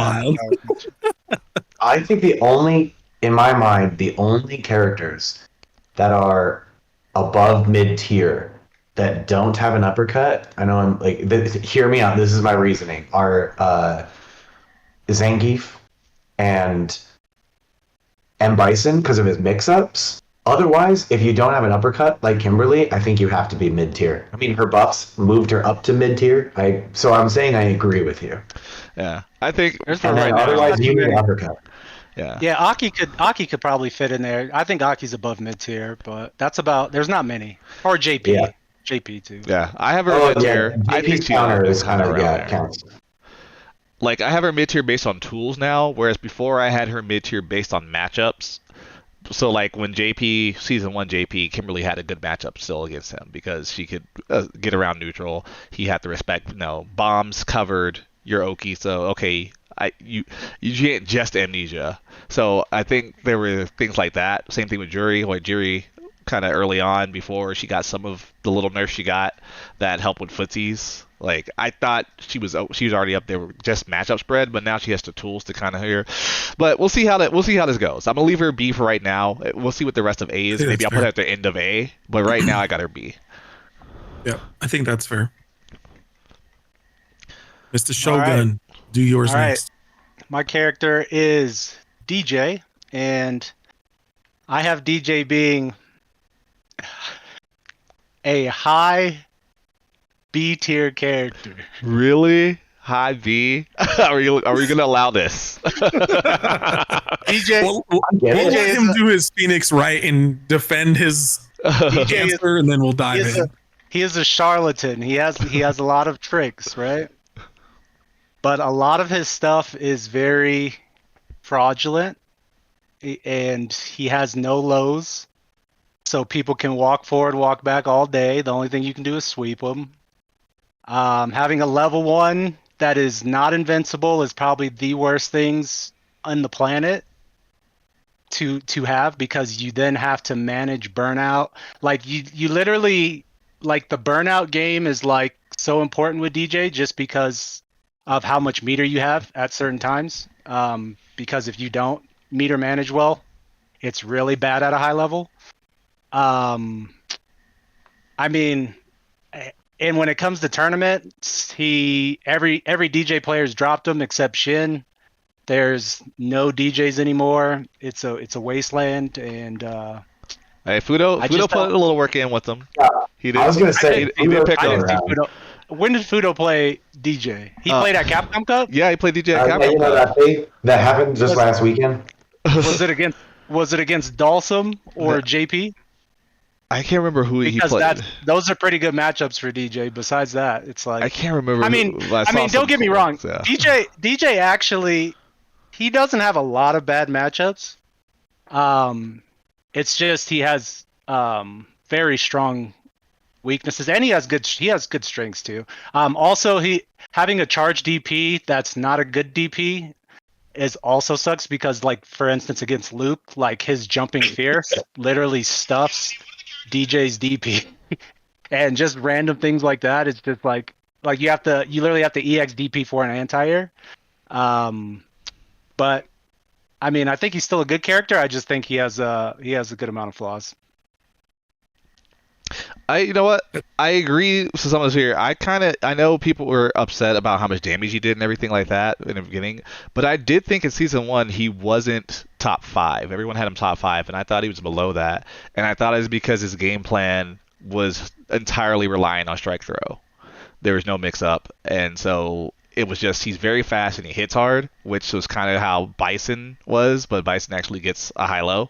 I think in my mind, the only characters that are above mid tier that don't have an uppercut, I know I'm like, hear me out, this is my reasoning, are Zangief and M. Bison because of his mix-ups. Otherwise, if you don't have an uppercut like Kimberly, I think you have to be mid-tier. I mean, her buffs moved her up to mid-tier. So I'm saying I agree with you. Yeah, I think. And then otherwise, you need an uppercut. Yeah, Aki could probably fit in there. I think Aki's above mid-tier, but that's about. There's not many. Or JP. Yeah. JP too. Yeah, I have her mid-tier. I think she is kind of counts. Like, I have her mid-tier based on tools now, whereas before I had her mid-tier based on matchups. So, like, when Season 1 JP, Kimberly had a good matchup still against him because she could get around neutral. He had to respect, bombs covered your Oki, so, okay, You can't just amnesia. So I think there were things like that. Same thing with Jury. Like Jury, kind of early on before she got some of the little nerfs she got that helped with footsies. Like I thought she was already up there with just matchup spread, but now she has the tools to kind of hear. But we'll see how this goes. I'm gonna leave her B for right now. We'll see what the rest of A is. Maybe I'll put her at the end of A. But right now I got her B. Yeah, I think that's fair. Mr. Shogun, do yours next. My character is DJ, and I have DJ being a high B tier character. Really? High B? Are we gonna allow this? DJ, We'll let him do his Phoenix right and defend his answer, and then we'll dive in. He is a charlatan. He has a lot of tricks, right? But a lot of his stuff is very fraudulent, and he has no lows. So people can walk forward, walk back all day. The only thing you can do is sweep them. Having a level 1 that is not invincible is probably the worst things on the planet to have, because you then have to manage burnout. Like you literally, like, the burnout game is like so important with DJ just because of how much meter you have at certain times. Because if you don't meter manage well, it's really bad at a high level. I mean, and when it comes to tournaments, every DJ player's dropped him except Shin. There's no DJs anymore. It's a wasteland, and hey, Fudo put a little work in with them. Yeah, He did. I was gonna say he did pick I up. didn't see Fudo. When did Fudo play DJ? He played at Capcom Cup? Yeah, he played DJ at yeah, Capcom you know Cup. that thing that happened just last weekend. Was it against Dalsum or JP? I can't remember who he Because played. those are pretty good matchups for DJ. Besides that, it's like, I can't remember. I mean, don't get me wrong. Yeah. DJ actually, he doesn't have a lot of bad matchups. It's just he has very strong weaknesses, and he has good strengths too. Also, he having a charge DP that's not a good DP is also sucks, because, like, for instance, against Luke, like, his jumping fierce literally stuffs DJ's DP, and just random things like that. It's just like you literally have to EX DP for an anti-air. But I mean, I think he's still a good character. I just think he has a good amount of flaws. You know what? I agree with some of this here. I know people were upset about how much damage he did and everything like that in the beginning, but I did think in season 1 he wasn't top 5. Everyone had him top 5, and I thought he was below that. And I thought it was because his game plan was entirely relying on strike throw. There was no mix up, and so it was just he's very fast and he hits hard, which was kind of how Bison was, but Bison actually gets a high-low.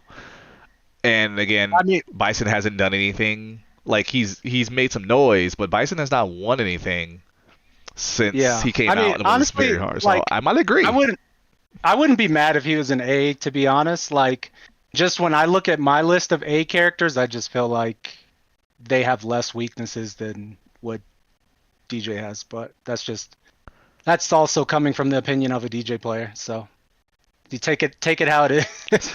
And again, Bison hasn't done anything. Like, he's made some noise, but Bison has not won anything since he came out and honestly, was very hard. So like, I might agree. I wouldn't be mad if he was an A, to be honest. Like, just when I look at my list of A characters, I just feel like they have less weaknesses than what DJ has. But that's also coming from the opinion of a DJ player. So you take it how it is.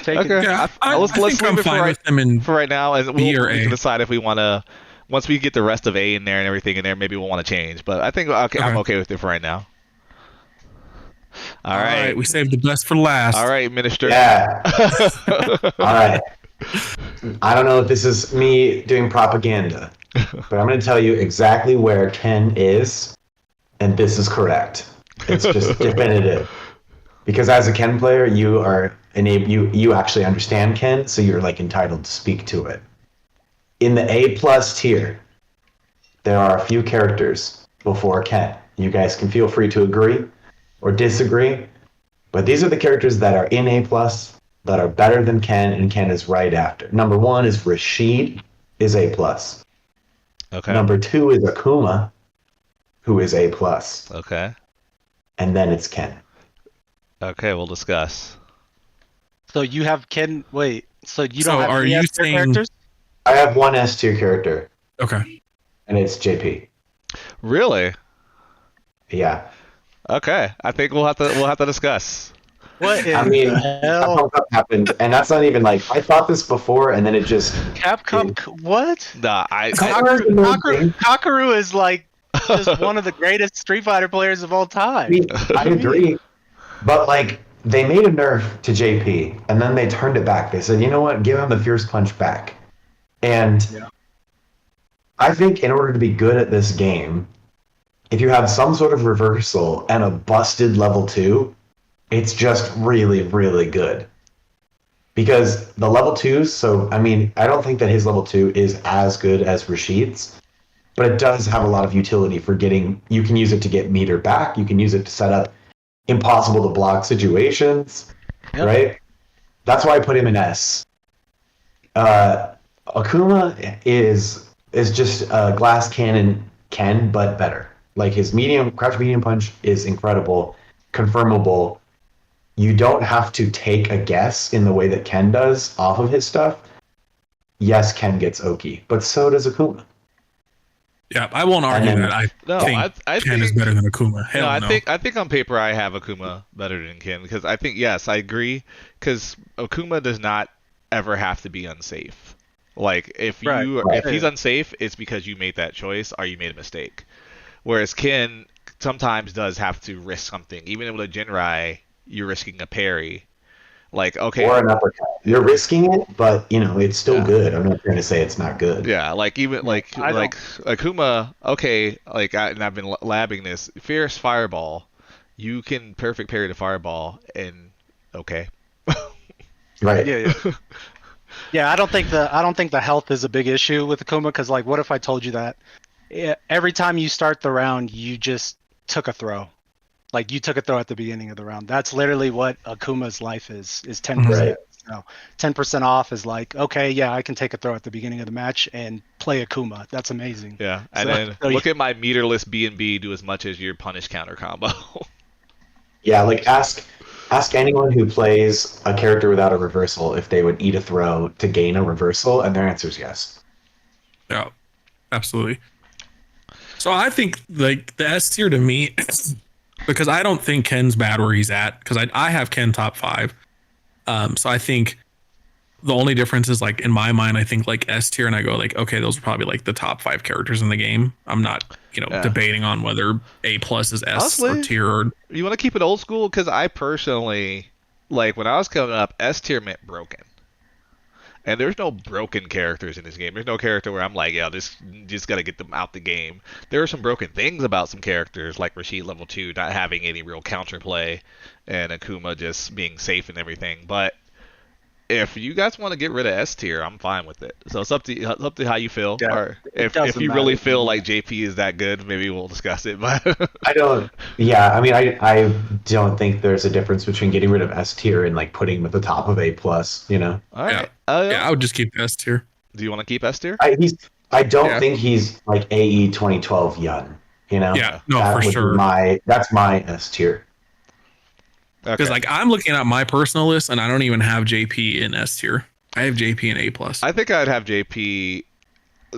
Okay. Yeah, let's leave it for right now, and we can decide if we want to. Once we get the rest of A in there and everything in there, maybe we'll want to change. But I think I'm okay with it for right now. All right. We saved the best for last. All right, Minister. Yeah. All right. I don't know if this is me doing propaganda, but I'm going to tell you exactly where Ken is, and this is correct. It's just definitive. Because as a Ken player, you are you actually understand Ken, so you're like entitled to speak to it. In the A+ tier, there are a few characters before Ken. You guys can feel free to agree or disagree, but these are the characters that are in A+ that are better than Ken, and Ken is right after. Number 1 is Rashid, is A+. Okay. Number 2 is Akuma, who is A+. Okay. And then it's Ken. Okay, we'll discuss. So you have Ken. Wait. So you don't have are any you S tier saying characters? I have one S tier character, Okay. and it's JP. Really? Yeah. Okay, I think we'll have to discuss. What in I mean, the hell? Capcom Cup happened, and that's not even like I thought this before, and then it just. Capcom, what? Nah, Kakaro's amazing. Kakaru is like just one of the greatest Street Fighter players of all I time. mean, I agree, but like they made a nerf to JP, and then they turned it back. They said, you know what, give him the Fierce Punch back, and I think in order to be good at this game, if you have some sort of reversal and a busted level 2, it's just really, really good. Because the level 2s, so I mean, I don't think that his level 2 is as good as Rashid's, but it does have a lot of utility for getting, you can use it to get meter back, you can use it to set up impossible to block situations, right? That's why I put him in S. Akuma is just a glass cannon Ken, but better. Like his crouch medium punch is incredible, confirmable. You don't have to take a guess in the way that Ken does off of his stuff. Yes, Ken gets Oki, but so does Akuma. Yeah, I won't argue And- that. I think Ken is better than Akuma. Hell no. I think on paper I have Akuma better than Ken because I think yes, I agree because Akuma does not ever have to be unsafe. Like if he's unsafe, it's because you made that choice or you made a mistake. Whereas Ken sometimes does have to risk something. Even with a Jinrai, you're risking a parry. Like okay, or an uppercut. You're risking it, but it's still good. I'm not trying to say it's not good. Yeah, like even like Akuma. Okay, and I've been labbing this fierce fireball. You can perfect parry the fireball, and okay. Right. Yeah. Yeah, I don't think the health is a big issue with Akuma because like, what if I told you that every time you start the round, you just took a throw, like you took a throw at the beginning of the round. That's literally what Akuma's life is 10%. Right. So 10% off is like, okay, yeah, I can take a throw at the beginning of the match and play Akuma. That's amazing. Yeah, and then look at my meterless B&B do as much as your punish counter combo. Yeah, like ask anyone who plays a character without a reversal if they would eat a throw to gain a reversal, and their answer is yes. Yeah, absolutely. So I think like the S tier to me, because I don't think Ken's bad where he's at, because I have Ken top 5. So I think the only difference is like in my mind, I think like S tier, and I go like, okay, those are probably like the top 5 characters in the game. I'm not, debating on whether A+ is S Honestly, or tier. Or you want to keep it old school? Because I personally, like when I was coming up, S tier meant broken. And there's no broken characters in this game. There's no character where I'm like, yeah, this just got to get them out the game. There are some broken things about some characters, like Rashid level 2 not having any real counterplay, and Akuma just being safe and everything. But if you guys want to get rid of S tier, I'm fine with it. So it's up to how you feel. Yeah, or if you really feel like JP is that good, maybe we'll discuss it. But I don't. Yeah, I mean, I don't think there's a difference between getting rid of S tier and like putting him at the top of A+. All right. I would just keep S tier. Do you want to keep S tier? I don't think he's like AE 2012 Yun. Yeah, no, that for sure. That's my S tier. Because like I'm looking at my personal list and I don't even have JP in S tier. I have JP in A+. I think I'd have JP.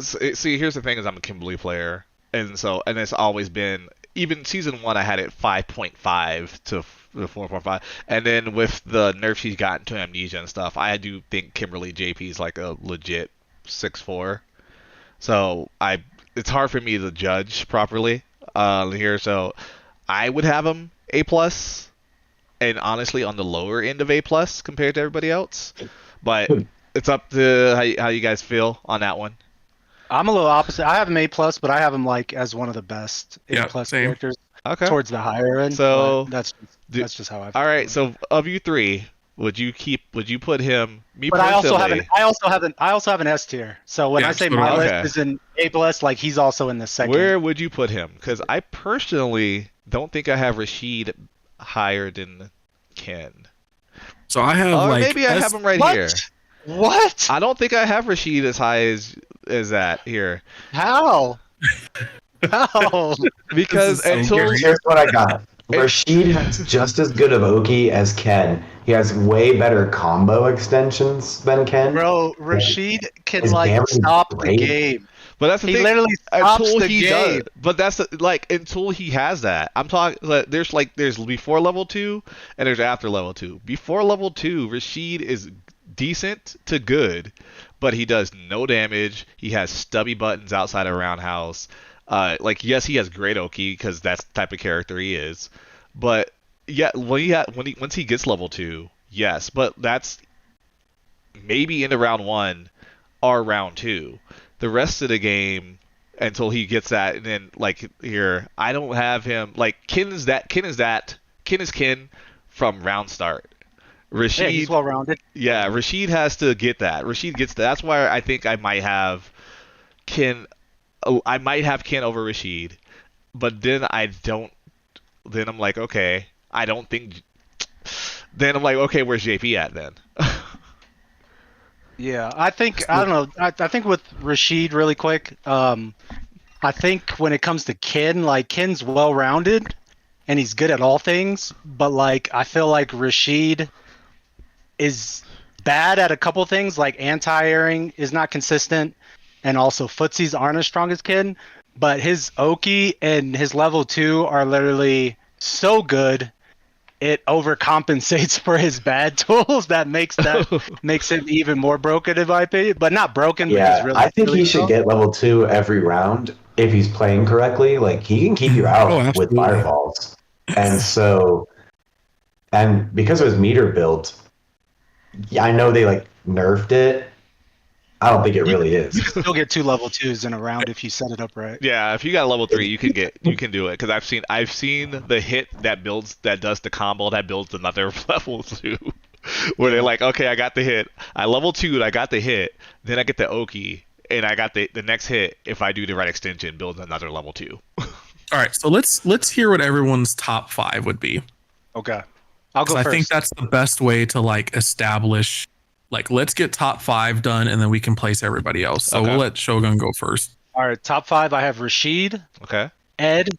See, here's the thing: is I'm a Kimberly player, and it's always been even season 1. I had it 5.5 to 4.5, and then with the nerf she's gotten to Amnesia and stuff, I do think Kimberly JP is like a legit 6.4. So it's hard for me to judge properly here. So I would have him A+. And honestly, on the lower end of A+ compared to everybody else, but it's up to how you guys feel on that one. I'm a little opposite. I have him A+, but I have him like as one of the best A+ characters towards the higher end. So that's just how I feel. All right. So of you three, would you put him? But I also have an S tier. So when I say my list is in A+, like he's also in the second. Where would you put him? Because I personally don't think I have Rashid higher than Ken. So I have maybe I have him right here. What? I don't think I have Rashid as high as that here. How? How? Because here's what I got. Rashid has just as good of Oki as Ken. He has way better combo extensions than Ken. Bro, Rashid can like stop the game. But that's the He thing. literally stops Until the he game. does, but that's until he has that. I'm talking. There's before level 2 and there's after level 2. Before level 2, Rashid is decent to good, but he does no damage. He has stubby buttons outside of roundhouse. Yes, he has great Oki because that's the type of character he is. But yeah, once he gets level 2, yes, but that's maybe into round 1 or round 2. The rest of the game until he gets that, and then here I don't have him Ken is Ken from round start. Rashid, Yeah, he's well rounded. yeah, Rashid has to get that. Rashid gets that. That's why I think I might have Ken. I might have Ken over Rashid, but then I don't. Then I'm like, okay, I don't think. Then I'm like, okay, where's JP at then? Yeah, I don't know. I think with Rashid, really quick, I think when it comes to Ken, Ken's well rounded and he's good at all things, but I feel like Rashid is bad at a couple things, like anti-airing is not consistent, and also footsies aren't as strong as Ken, but his Oki and his level 2 are literally so good. It overcompensates for his bad tools. That makes him even more broken in my opinion, but not broken. But he's really, I think really he should strong. get level 2 every round if he's playing correctly. He can keep you out with fireballs, and because of his meter build, yeah, I know they nerfed it. I don't think it really is. You can still get 2 level 2s in a round if you set it up right. Yeah, if you got a level 3, you can do it because I've seen the hit that does the combo that builds another level 2, where they're like, okay, I got the hit, I level 2'd, I got the hit, then I get the Oki, and I got the next hit if I do the right extension builds another level 2. All right, so let's hear what everyone's top 5 would be. Okay, I'll go first. I think that's the best way to establish. Let's get top 5 done, and then we can place everybody else. So Okay. We'll let Shogun go first. All right, top 5. I have Rashid, Okay. Ed,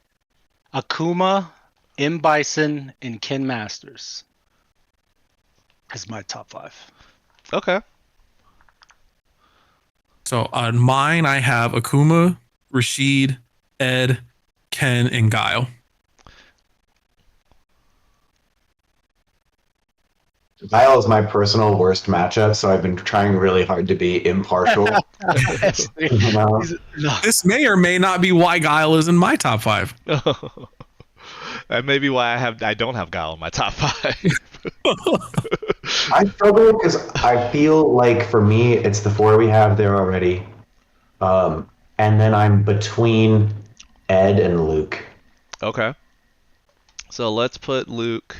Akuma, M Bison, and Ken Masters. Is my top 5. Okay. So on mine, I have Akuma, Rashid, Ed, Ken, and Guile. Guile is my personal worst matchup, so I've been trying really hard to be impartial. You know? This may or may not be why Guile is in my top 5. That may be why I don't have Guile in my top 5. I struggle because I feel like for me, it's the 4 we have there already. And then I'm between Ed and Luke. Okay. So let's put Luke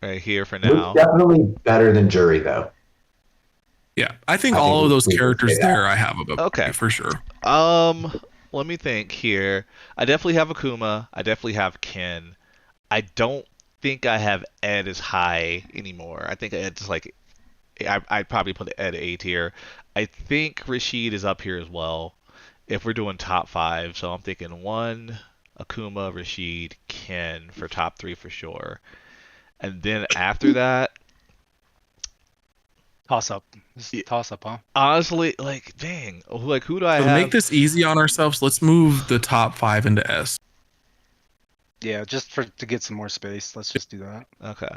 right here for now. Luke's definitely better than Jury, though. Yeah, I think all of those we can characters say that. there I have above Okay. for sure. Let me think here. I definitely have Akuma. I definitely have Ken. I don't think I have Ed as high anymore. I think Ed's I'd probably put Ed A tier. I think Rashid is up here as well if we're doing top 5. So I'm thinking 1, Akuma, Rashid, Ken for top 3 for sure. And then after that, Toss up. Toss up, huh? honestly, dang, who do I So to have? make this easy on ourselves, let's move the top 5 into S. Yeah, just to get some more space. Let's just do that. Okay.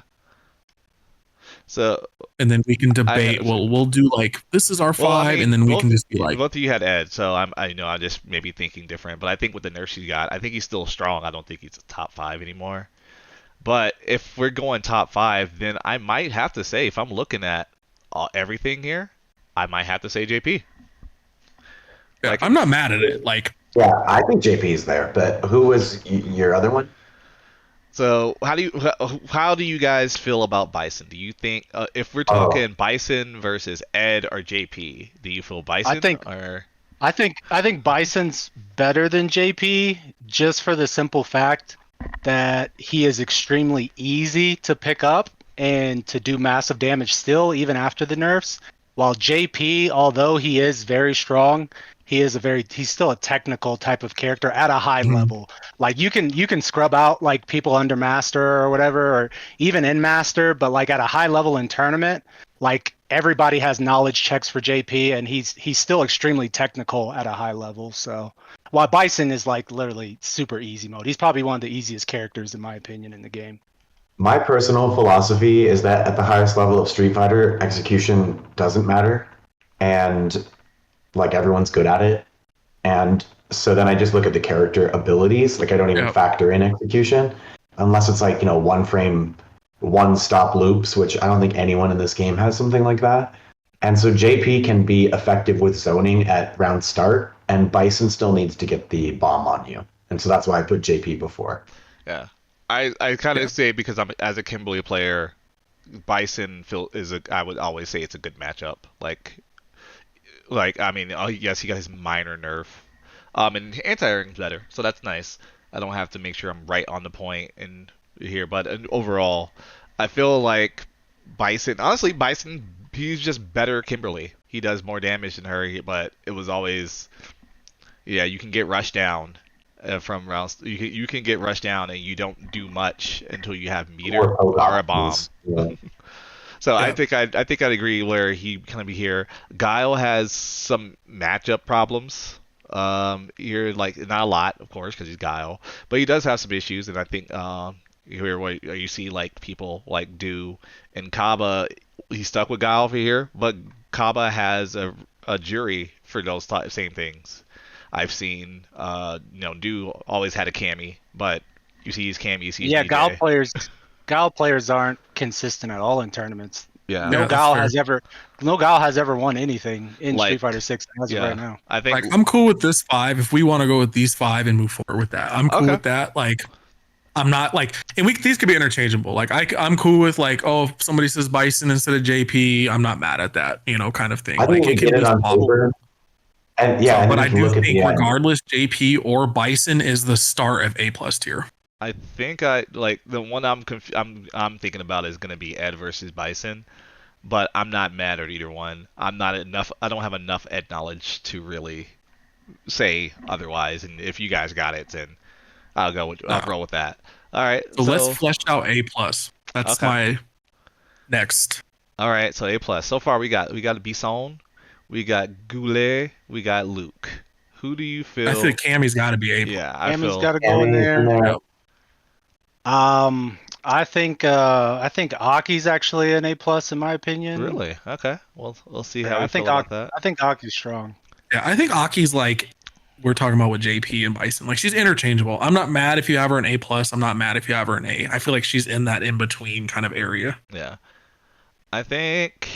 So And then we can debate. We'll do this is our 5, well, I mean, and then we both- can just be like, both of you had Ed, so I'm just maybe thinking different. But I think with the nerfs he got, I think he's still strong. I don't think he's a top 5 anymore. But if we're going top 5, then I might have to say, if I'm looking at everything here, I might have to say JP. yeah, I'm not mad at it. Yeah, I think JP's there, but who was your other one? So how do you guys feel about Bison? Do you think if we're talking Bison versus Ed or JP, do you feel Bison? I think Bison's better than JP just for the simple fact that he is extremely easy to pick up and to do massive damage still, even after the nerfs. While JP, although he is very strong, he's still a technical type of character at a high level. You can scrub out people under master or whatever, or even in master, but at a high level in tournament, everybody has knowledge checks for JP, and he's still extremely technical at a high level. So while Bison is like literally super easy mode, he's probably one of the easiest characters in my opinion in the game. My personal philosophy is that at the highest level of Street Fighter, execution doesn't matter, and like everyone's good at it. And so then I just look at the character abilities. Like I don't even factor in execution unless it's like, one frame, one stop loops, which I don't think anyone in this game has something like that. And so JP can be effective with zoning at round start, and Bison still needs to get the bomb on you. And so that's why I put JP before. Yeah. I kind of say because I'm as a Kimberly player, Bison I would always say it's a good matchup. Like I mean, yes, he got his minor nerf. And anti-airing's better, so that's nice. I don't have to make sure I'm right on the point in here, but overall, I feel like Bison. Honestly, Bison, he's just better Kimberly. He does more damage than her, but it was always, you can get rushed down. From rounds, you can get rushed down and you don't do much until you have meter or a bomb. Yeah. So I think I'd agree where he kind of be here. Guile has some matchup problems. Here, like not a lot, of course, because he's Guile, but he does have some issues, and I think here what you see like people like do, and Kaba, he's stuck with Guile for here, but Kaba has a jury for those same things. I've seen, Do always had a Cammy, but you see his Cammy, you see his DJ. Guile players aren't consistent at all in tournaments. Yeah. No Guile has ever won anything in Street Fighter 6 as of right now. I think I'm cool with this 5 if we want to go with these 5 and move forward with that. I'm cool with that. Like I'm not like, and these could be interchangeable. Like I'm cool with like, if somebody says Bison instead of JP, I'm not mad at that, kind of thing. I think like it can on paper. And but I do think regardless, JP or Bison is the start of A+ tier. I think the one I'm thinking about is gonna be Ed versus Bison, but I'm not mad at either one. I don't have enough Ed knowledge to really say otherwise. And if you guys got it, then I'll roll with that. All right. So let's flesh out A+. That's my next. All right. So A+. So far we got Bison. We got Goulet, we got Luke. Who do you feel? I think Cammy's got to be A+. Yeah, Cammy's got to go in there. Yep. I think Aki's actually an A+ in my opinion. Really? Okay. Well, we'll see how we feel about that. I think Aki's strong. Yeah, I think Aki's like we're talking about with JP and Bison. Like she's interchangeable. I'm not mad if you have her an A+. I'm not mad if you have her an A. I feel like she's in that in between kind of area. Yeah. I think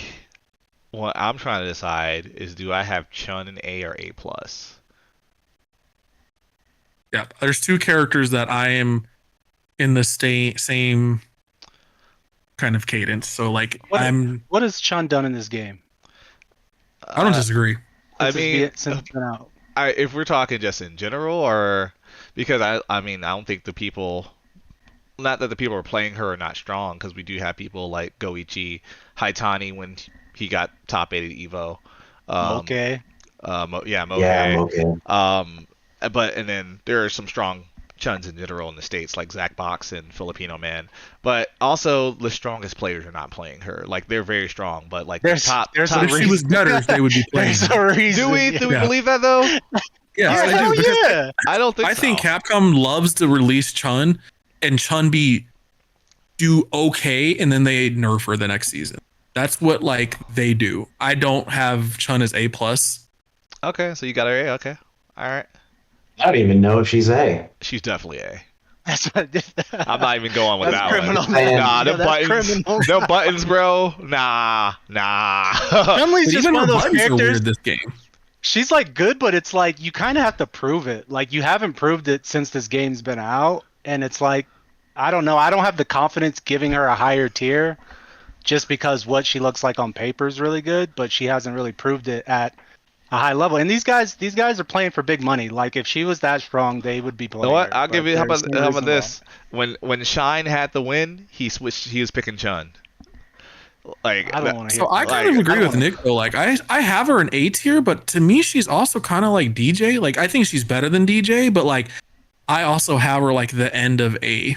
what I'm trying to decide is, do I have Chun an A or A+? Yeah, there's 2 characters that I am in the same kind of cadence. So like what has Chun done in this game? I don't disagree. Since it's been out. If we're talking just in general, or because I don't think the people. Not that the people who are playing her are not strong, because we do have people like Goichi, Haitani when he got top 8 at Evo. Okay. Moke. Yeah, Moke. But and then there are some strong Chuns in general in the States, like Zach Box and Filipino Man. But also the strongest players are not playing her. Like they're very strong, but like if she was better, they would be playing. Do we believe that though? Yes, I do. Because I don't think I think Capcom loves to release Chun and Chun do okay, and then they nerf her the next season. That's what like they do. I don't have Chun as A+. Okay, so you got her A. Okay, all right. I don't even know if she's A. She's definitely A. That's what I'm not even going with that criminal, one. man. Nah, the buttons, no buttons, bro. Nah. Chun-Li's just Even one of those buttons are characters. weird this game. She's like good, but it's like you kind of have to prove it. Like you haven't proved it since this game's been out, and it's like I don't know. I don't have the confidence giving her a higher tier, just because what she looks like on paper is really good, but she hasn't really proved it at a high level. And these guys are playing for big money. Like if she was that strong, they would be playing. You know what? her, I'll give you. How there's about no reason this? why. When Shine had the win, he switched. He was picking Chun. Like I don't want to hear. So I kind of agree with Nick though. Like I have her an A tier, but to me she's also kind of like DJ. Like I think she's better than DJ, but like I also have her like the end of A.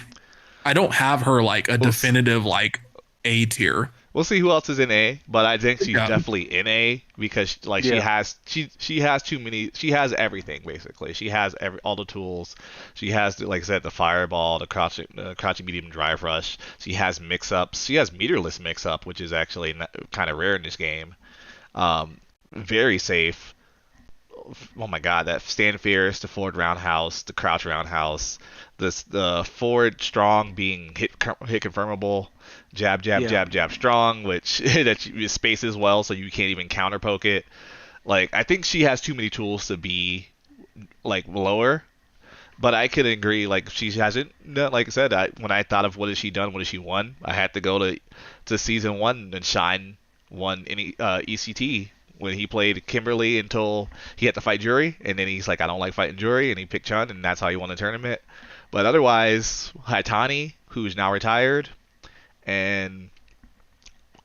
I don't have her like a definitive like A tier. We'll see who else is in A, but I think she's Yeah. definitely in A because like she has too many. She has everything basically. She has all the tools. She has like I said the fireball, the crouching medium drive rush. She has mix ups. She has meterless mix up, which is actually kind of rare in this game. Very safe. Oh my god, that stand fierce, the forward roundhouse, the crouch roundhouse, the forward strong being hit confirmable, jab strong, which that you spaces well so you can't even counter poke it. Like I think she has too many tools to be like lower, but I could agree like she hasn't. Like I said, when I thought of what has she done, what has she won, I had to go to season 1 and Shine won any ECT. When he played Kimberly until he had to fight Jury, and then he's like, I don't like fighting Jury, and he picked Chun, and that's how he won the tournament. But otherwise, Haitani, who's now retired, and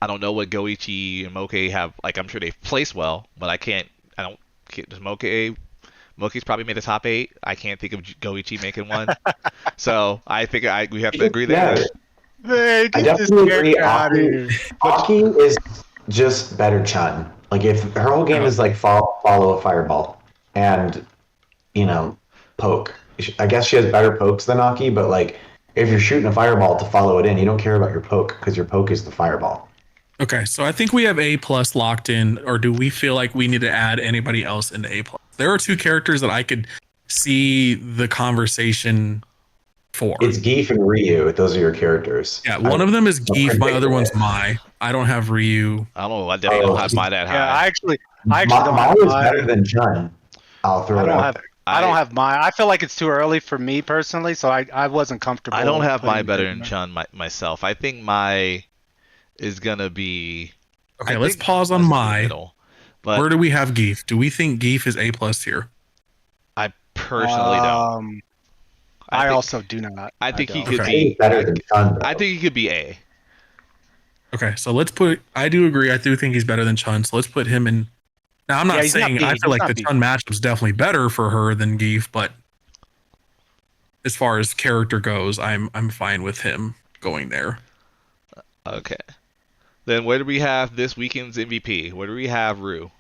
I don't know what Goichi and Moke have. Like, I'm sure they've placed well, but does Moke's probably made the top 8. I can't think of Goichi making one. So I think we have to agree there. Man, I get this definitely agree. character out of here. Aki is just better Chun. Like if her whole game is like follow a fireball and poke. I guess she has better pokes than Aki, but like if you're shooting a fireball to follow it in, you don't care about your poke because your poke is the fireball. Okay, so I think we have A+ locked in, or do we feel like we need to add anybody else into A+? There are 2 characters that I could see the conversation for. It's Geef and Ryu. Those are your characters. Yeah, one of them is Geef, my other one's Mai. I don't have Ryu. I don't know. I definitely don't have Mai that high. Yeah, I actually don't Mai have is Mai. better than Chun. I'll throw it out there. I don't have Mai. I feel like it's too early for me personally, so I wasn't comfortable. I don't have Mai putting better her in than there. Chun myself. I think Mai is gonna be. Okay, I let's think pause on that's Mai. middle, but Where do we have Geef? Do we think Geef is A+ here? I personally don't. I think- also do not. I think he don't. could Okay. be. He's better than Chun. I think he could be A. Okay, so let's put. I do agree. I do think he's better than Chun. So let's put him in. Now I'm not Yeah, he's not saying B, I he's feel like not the B. Chun matchup's definitely better for her than Geef, but as far as character goes, I'm fine with him going there. Okay. Then where do we have this weekend's MVP? Where do we have Rue?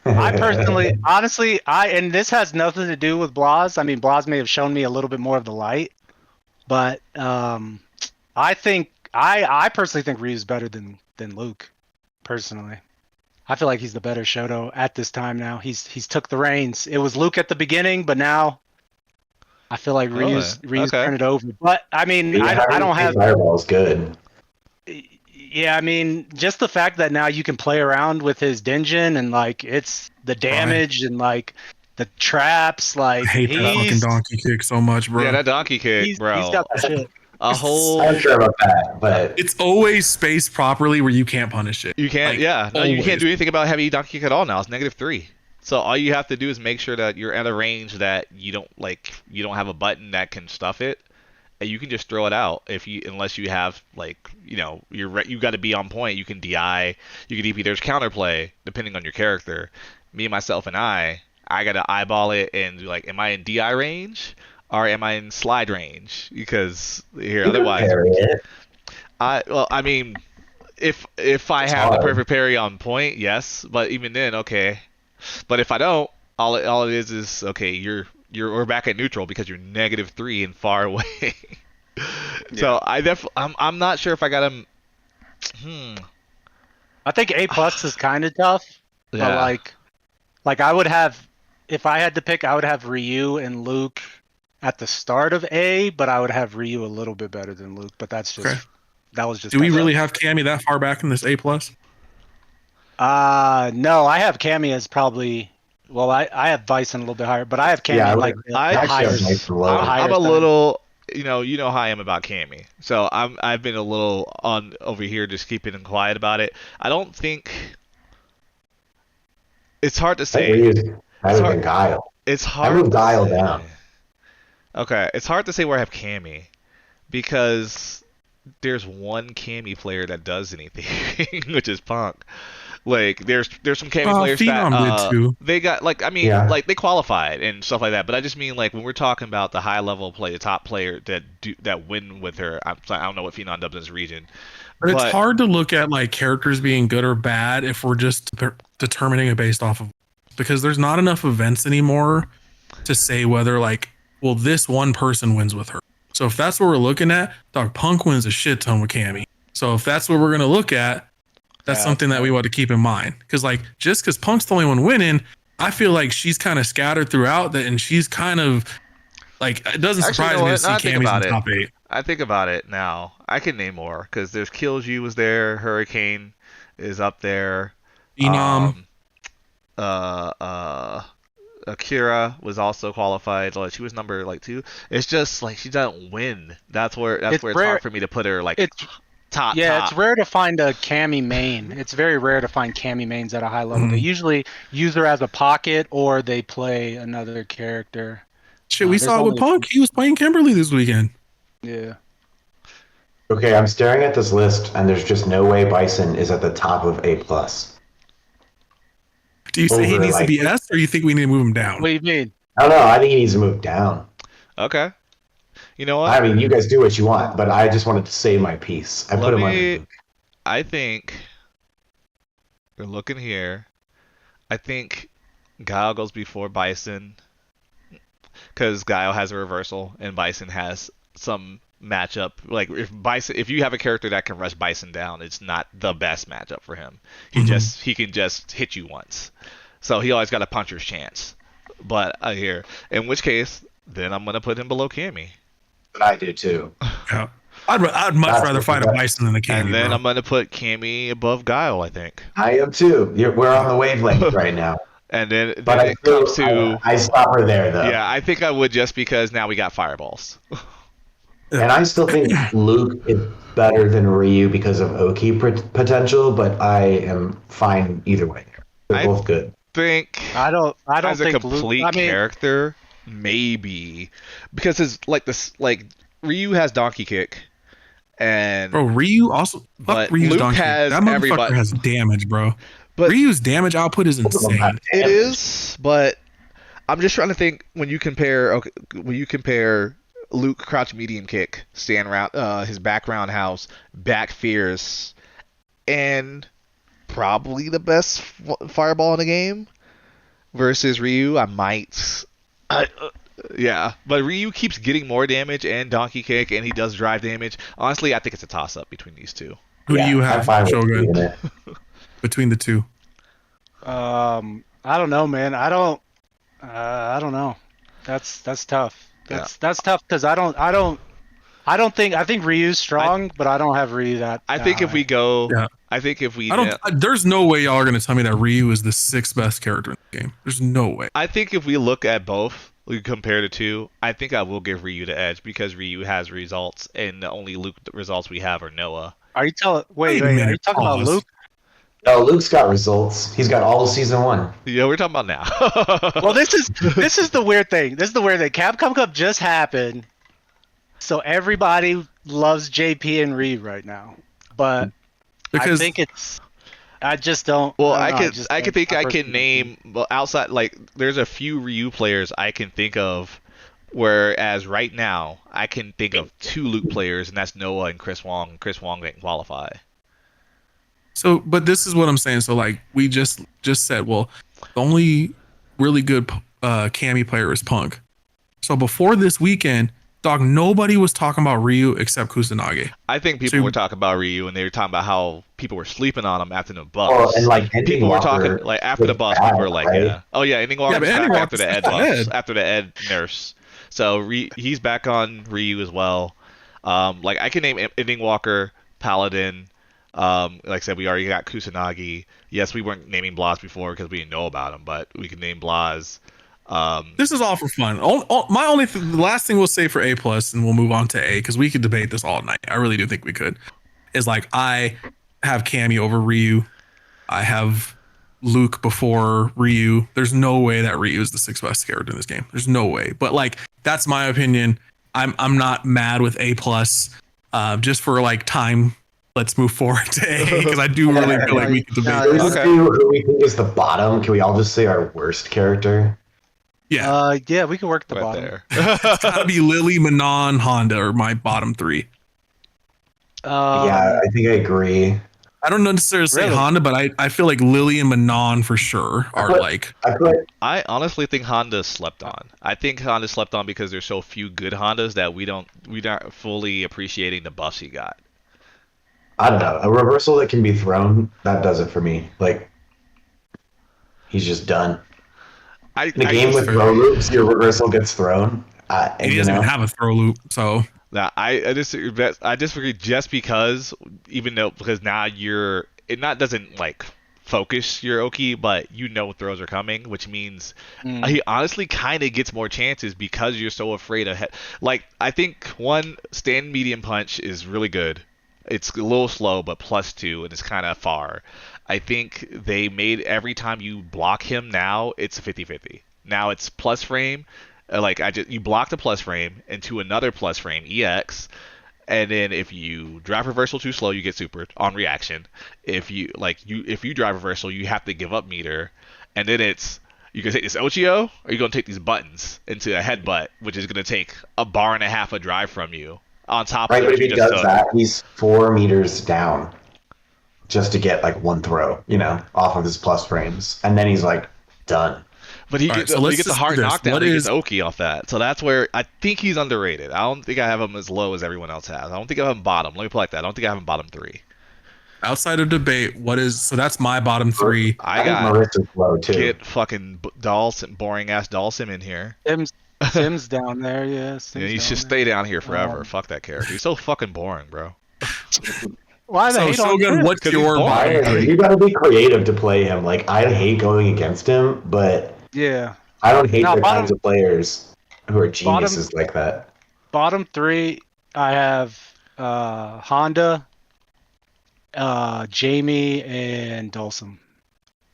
I personally, honestly, and this has nothing to do with Blas. I mean, Blas may have shown me a little bit more of the light, but I think I personally think Ryu's better than Luke. Personally, I feel like he's the better Shoto at this time now. He's took the reins. It was Luke at the beginning, but now I feel like Ryu's Okay. turned it over. But I mean, I don't have. Fireball is good. Yeah, I mean, just the fact that now you can play around with his Denjin and like it's the damage and like the traps, like I hate that fucking donkey kick so much, bro. Yeah, that donkey kick, bro. He's got the shit. A whole. I'm sure about that, but It's always spaced properly where you can't punish it. You can't. Like, Yeah. No, you can't always. do anything about heavy donkey kick at all now. It's -3. So all you have to do is make sure that you're at a range that you don't have a button that can stuff it. And you can just throw it out unless you have you got to be on point. You can DI, you can DP. There's counterplay depending on your character. Me, myself, and I gotta eyeball it and like, am I in DI range or am I in slide range? Because here, otherwise, I mean, if I have the perfect parry on point, yes. But even then, okay. But if I don't, all it is okay. We're back at neutral because you're -3 and far away. So I'm not sure if I got him. I think A+ is kind of tough, but Yeah. like I would have, if I had to pick, I would have Ryu and Luke at the start of A, but I would have Ryu a little bit better than Luke. But that's just Okay. that was just. Do we really have Cammy that far back in this A+? No, I have Cammy as probably. Well, I have Bison a little bit higher, but I have Cammy Yeah, I like would- the I actually highest. have nice and low. higher I'm a side. little, you know how I am about Cammy. So I've been a little on over here, just keeping him quiet about it. I don't think it's hard to say. better hard- than Guile. It's hard. moved to Guile say. down. Okay, it's hard to say where I have Cammy because there's one Cammy player that does anything, which is Punk. Like there's some Cammy players Phenom that did too. they got like I mean Yeah. like they qualified and stuff like that. But I just mean like when we're talking about the high level play, the top player that win with her. I don't know what Phenom does in this region, But it's hard to look at like characters being good or bad if we're just determining it based off of, because there's not enough events anymore to say whether like, well, this one person wins with her. So if that's what we're looking at, dog, Punk wins a shit ton with Cammy. So if that's what we're gonna look at, that's something that we want to keep in mind. Because like just because Punk's the only one winning, I feel like she's kind of scattered throughout that, and she's kind of like, it doesn't surprise me to see Cammy's in the top 8. I think about it now. I can name more because there's Killju was there, Hurricane is up there. Phenom. Akira was also qualified. Like she was number like 2. It's just like she doesn't win. That's where it's hard for me to put her like top. It's rare to find a Cammy main. It's very rare to find Cammy mains at a high level. They usually use her as a pocket or they play another character. Shit, we saw it with Punk. He was playing Kimberly this weekend. Yeah. Okay, I'm staring at this list, and there's just no way Bison is at the top of A+. Do you say he needs to be S, or you think we need to move him down? What do you mean? I don't know. I think he needs to move down. Okay. You know what? I mean, you guys do what you want, but I just wanted to say my piece. I put him on Luke. I think we're looking here. I think Guile goes before Bison because Guile has a reversal and Bison has some matchup. Like if you have a character that can rush Bison down, it's not the best matchup for him. He can just hit you once, so he always got a puncher's chance. But here, in which case, then I'm gonna put him below Cammy. But I do too. Yeah. I'd much rather fight a Bison than a Cammy. And then I'm gonna put Cammy above Guile, I think. I am too. We're on the wavelength right now. And then But it comes to I stop her there though. yeah, I think I would just because now we got fireballs. And I still think Luke is better than Ryu because of Oki potential, but I am fine either way. They're both good. I don't as think a complete Luke, character, maybe because his like Ryu has donkey kick, and bro, Ryu also. But Ryu's Luke donkey. has That motherfucker everybody. has damage, bro. But Ryu's damage output is insane. it is, but I'm just trying to think when you compare Luke crouch medium kick, stand round, his back roundhouse, back fierce, and probably the best fireball in the game versus Ryu. Yeah, but Ryu keeps getting more damage and donkey kick, and he does drive damage. Honestly, I think it's a toss up between these two. Who do you have, Shogun? Between the two, I don't know, man. I don't know. That's tough. That's tough because I think Ryu's strong, but I don't have Ryu that. I think if we go, yeah. I think if we, there's no way y'all are gonna tell me that Ryu is the 6th best character in the game. There's no way. I think if we look at both, we compare the two. I think I will give Ryu the edge because Ryu has results, and the only Luke results we have are Noah. Are you telling? Wait, are you talking about Luke? No, Luke's got results. He's got all of season 1. Yeah, we're talking about now. Well, this is the weird thing. Capcom Cup just happened, so everybody loves JP and Ryu right now. But because I think it's. I just don't. Well, I can name outside like there's a few Ryu players I can think of, whereas right now I can think of 2 Luke players, and that's Noah and Chris Wong. Chris Wong didn't qualify. So, but this is what I'm saying. So, like we just said, well, the only really good Cammy player is Punk. So before this weekend, dog, nobody was talking about Ryu except Kusanagi. I think people were talking about Ryu, and they were talking about how people were sleeping on him after the buff. Oh, and like people were talking like after the buff, people were like, right? yeah, oh yeah, Ending Walker was back after the Ed buffs, Ed. after the Ed nurse. So he's back on Ryu as well. Like I can name Ending Walker, Paladin. Like I said, we already got Kusanagi. Yes, we weren't naming Blas before because we didn't know about him, but we can name Blas. This is all for fun. The last thing we'll say for A+, and we'll move on to A, because we could debate this all night. I really do think we could. Is like I have Cammy over Ryu. I have Luke before Ryu. There's no way that Ryu is the 6th best character in this game. There's no way. But like that's my opinion. I'm not mad with A+. just for like time. Let's move forward to A because I do really feel like we could debate. Can we this. just do who we think is the bottom? Can we all just say our worst character? Yeah, Yeah, we can work the Right bottom. there. it's gotta be Lily, Manon, Honda, or my bottom three. Yeah, I think I agree. I don't necessarily say Really? Honda, but I feel like Lily and Manon for sure are like. I put I honestly think Honda slept on. I think Honda slept on because there's so few good Hondas that we're not fully appreciating the buffs he got. I don't know, a reversal that can be thrown, that does it for me. Like, he's just done. In a game with throw loops, your reversal gets thrown. He doesn't even have a throw loop, so. Now, I disagree just because now it doesn't like focus your Oki, but you know throws are coming, which means he honestly kind of gets more chances because you're so afraid of like I think one stand medium punch is really good. It's a little slow, but +2, and it's kind of far. I think they made every time you block him now, it's 50-50. Now it's plus frame. You block the plus frame into another plus frame, EX, and then if you drive reversal too slow, you get supered on reaction. If you drive reversal, you have to give up meter, and then you can take this Ochio, or you're gonna take these buttons into a headbutt, which is gonna take a bar and a half of drive from you. On top Right, of but if it, he does that, he's 4 meters down just to get like one throw, off of his plus frames, and then he's like done. But he gets the hard knockdown. What He is gets Oki off that. So that's where I think he's underrated. I don't think I have him as low as everyone else has. I don't think I have him bottom. Let me put it like that. I don't think I have him bottom 3. outside of debate? So that's my bottom 3. I got Marissa's low too. get fucking boring ass Dawson in here. Sim's down there, yeah. Yeah, he should stay down here forever. Fuck that character. He's so fucking boring, bro. Why the So hate on Shogun, Chris? what's your bottom 3? You gotta be creative to play him. Like, I hate going against him, but Yeah. I don't hate the bottom- kinds of players who are geniuses like that. Bottom 3, I have Honda, Jamie, and Dulcim.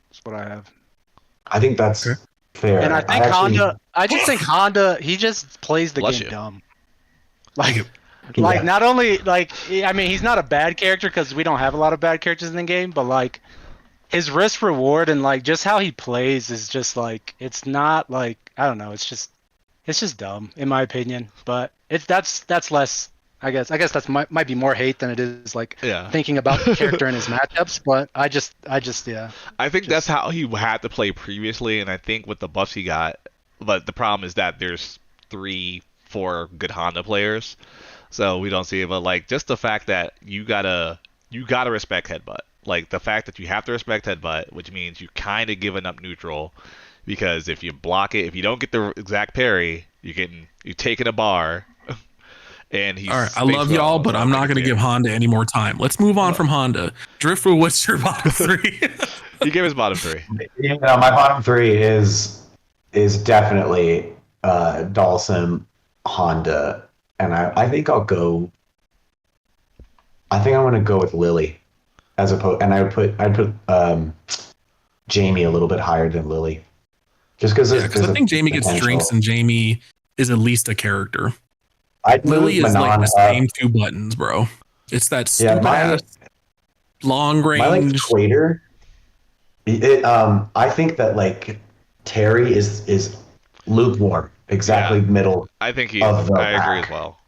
That's what I have. I think that's fair. And I think I just think Honda, he just plays the Bless game you. dumb. Like, Yeah. not only, I mean, he's not a bad character because we don't have a lot of bad characters in the game, but, like, his risk reward and, like, just how he plays is just, like, it's not, like, I don't know, it's just dumb, in my opinion. But that's less, I guess that's might be more hate than it is, like, thinking about the character and his matchups, but I just, yeah. I think that's how he had to play previously, and I think with the buffs he got, but the problem is that there's 3-4 good Honda players, so we don't see it. But like just the fact that you gotta respect headbutt, like the fact that you have to respect headbutt, which means you kind of giving up neutral, because if you block it, if you don't get the exact parry, you're taking a bar. And he's all right, I love y'all, but I'm not going to give Honda any more time. Let's move on from Honda. Driftwood, what's your bottom 3? He gave his bottom 3. My bottom 3 is definitely Dawson, Honda, and I think I'll go. I think I want to go with Lily, as opposed, and I'd put Jamie a little bit higher than Lily, just because. Because I think Jamie gets drinks, and Jamie is at least a character. Lily is like the same 2 buttons, bro. It's that stupid ass long range. My like Twitter. I think that like Terry is lukewarm, exactly middle. I think I agree as well.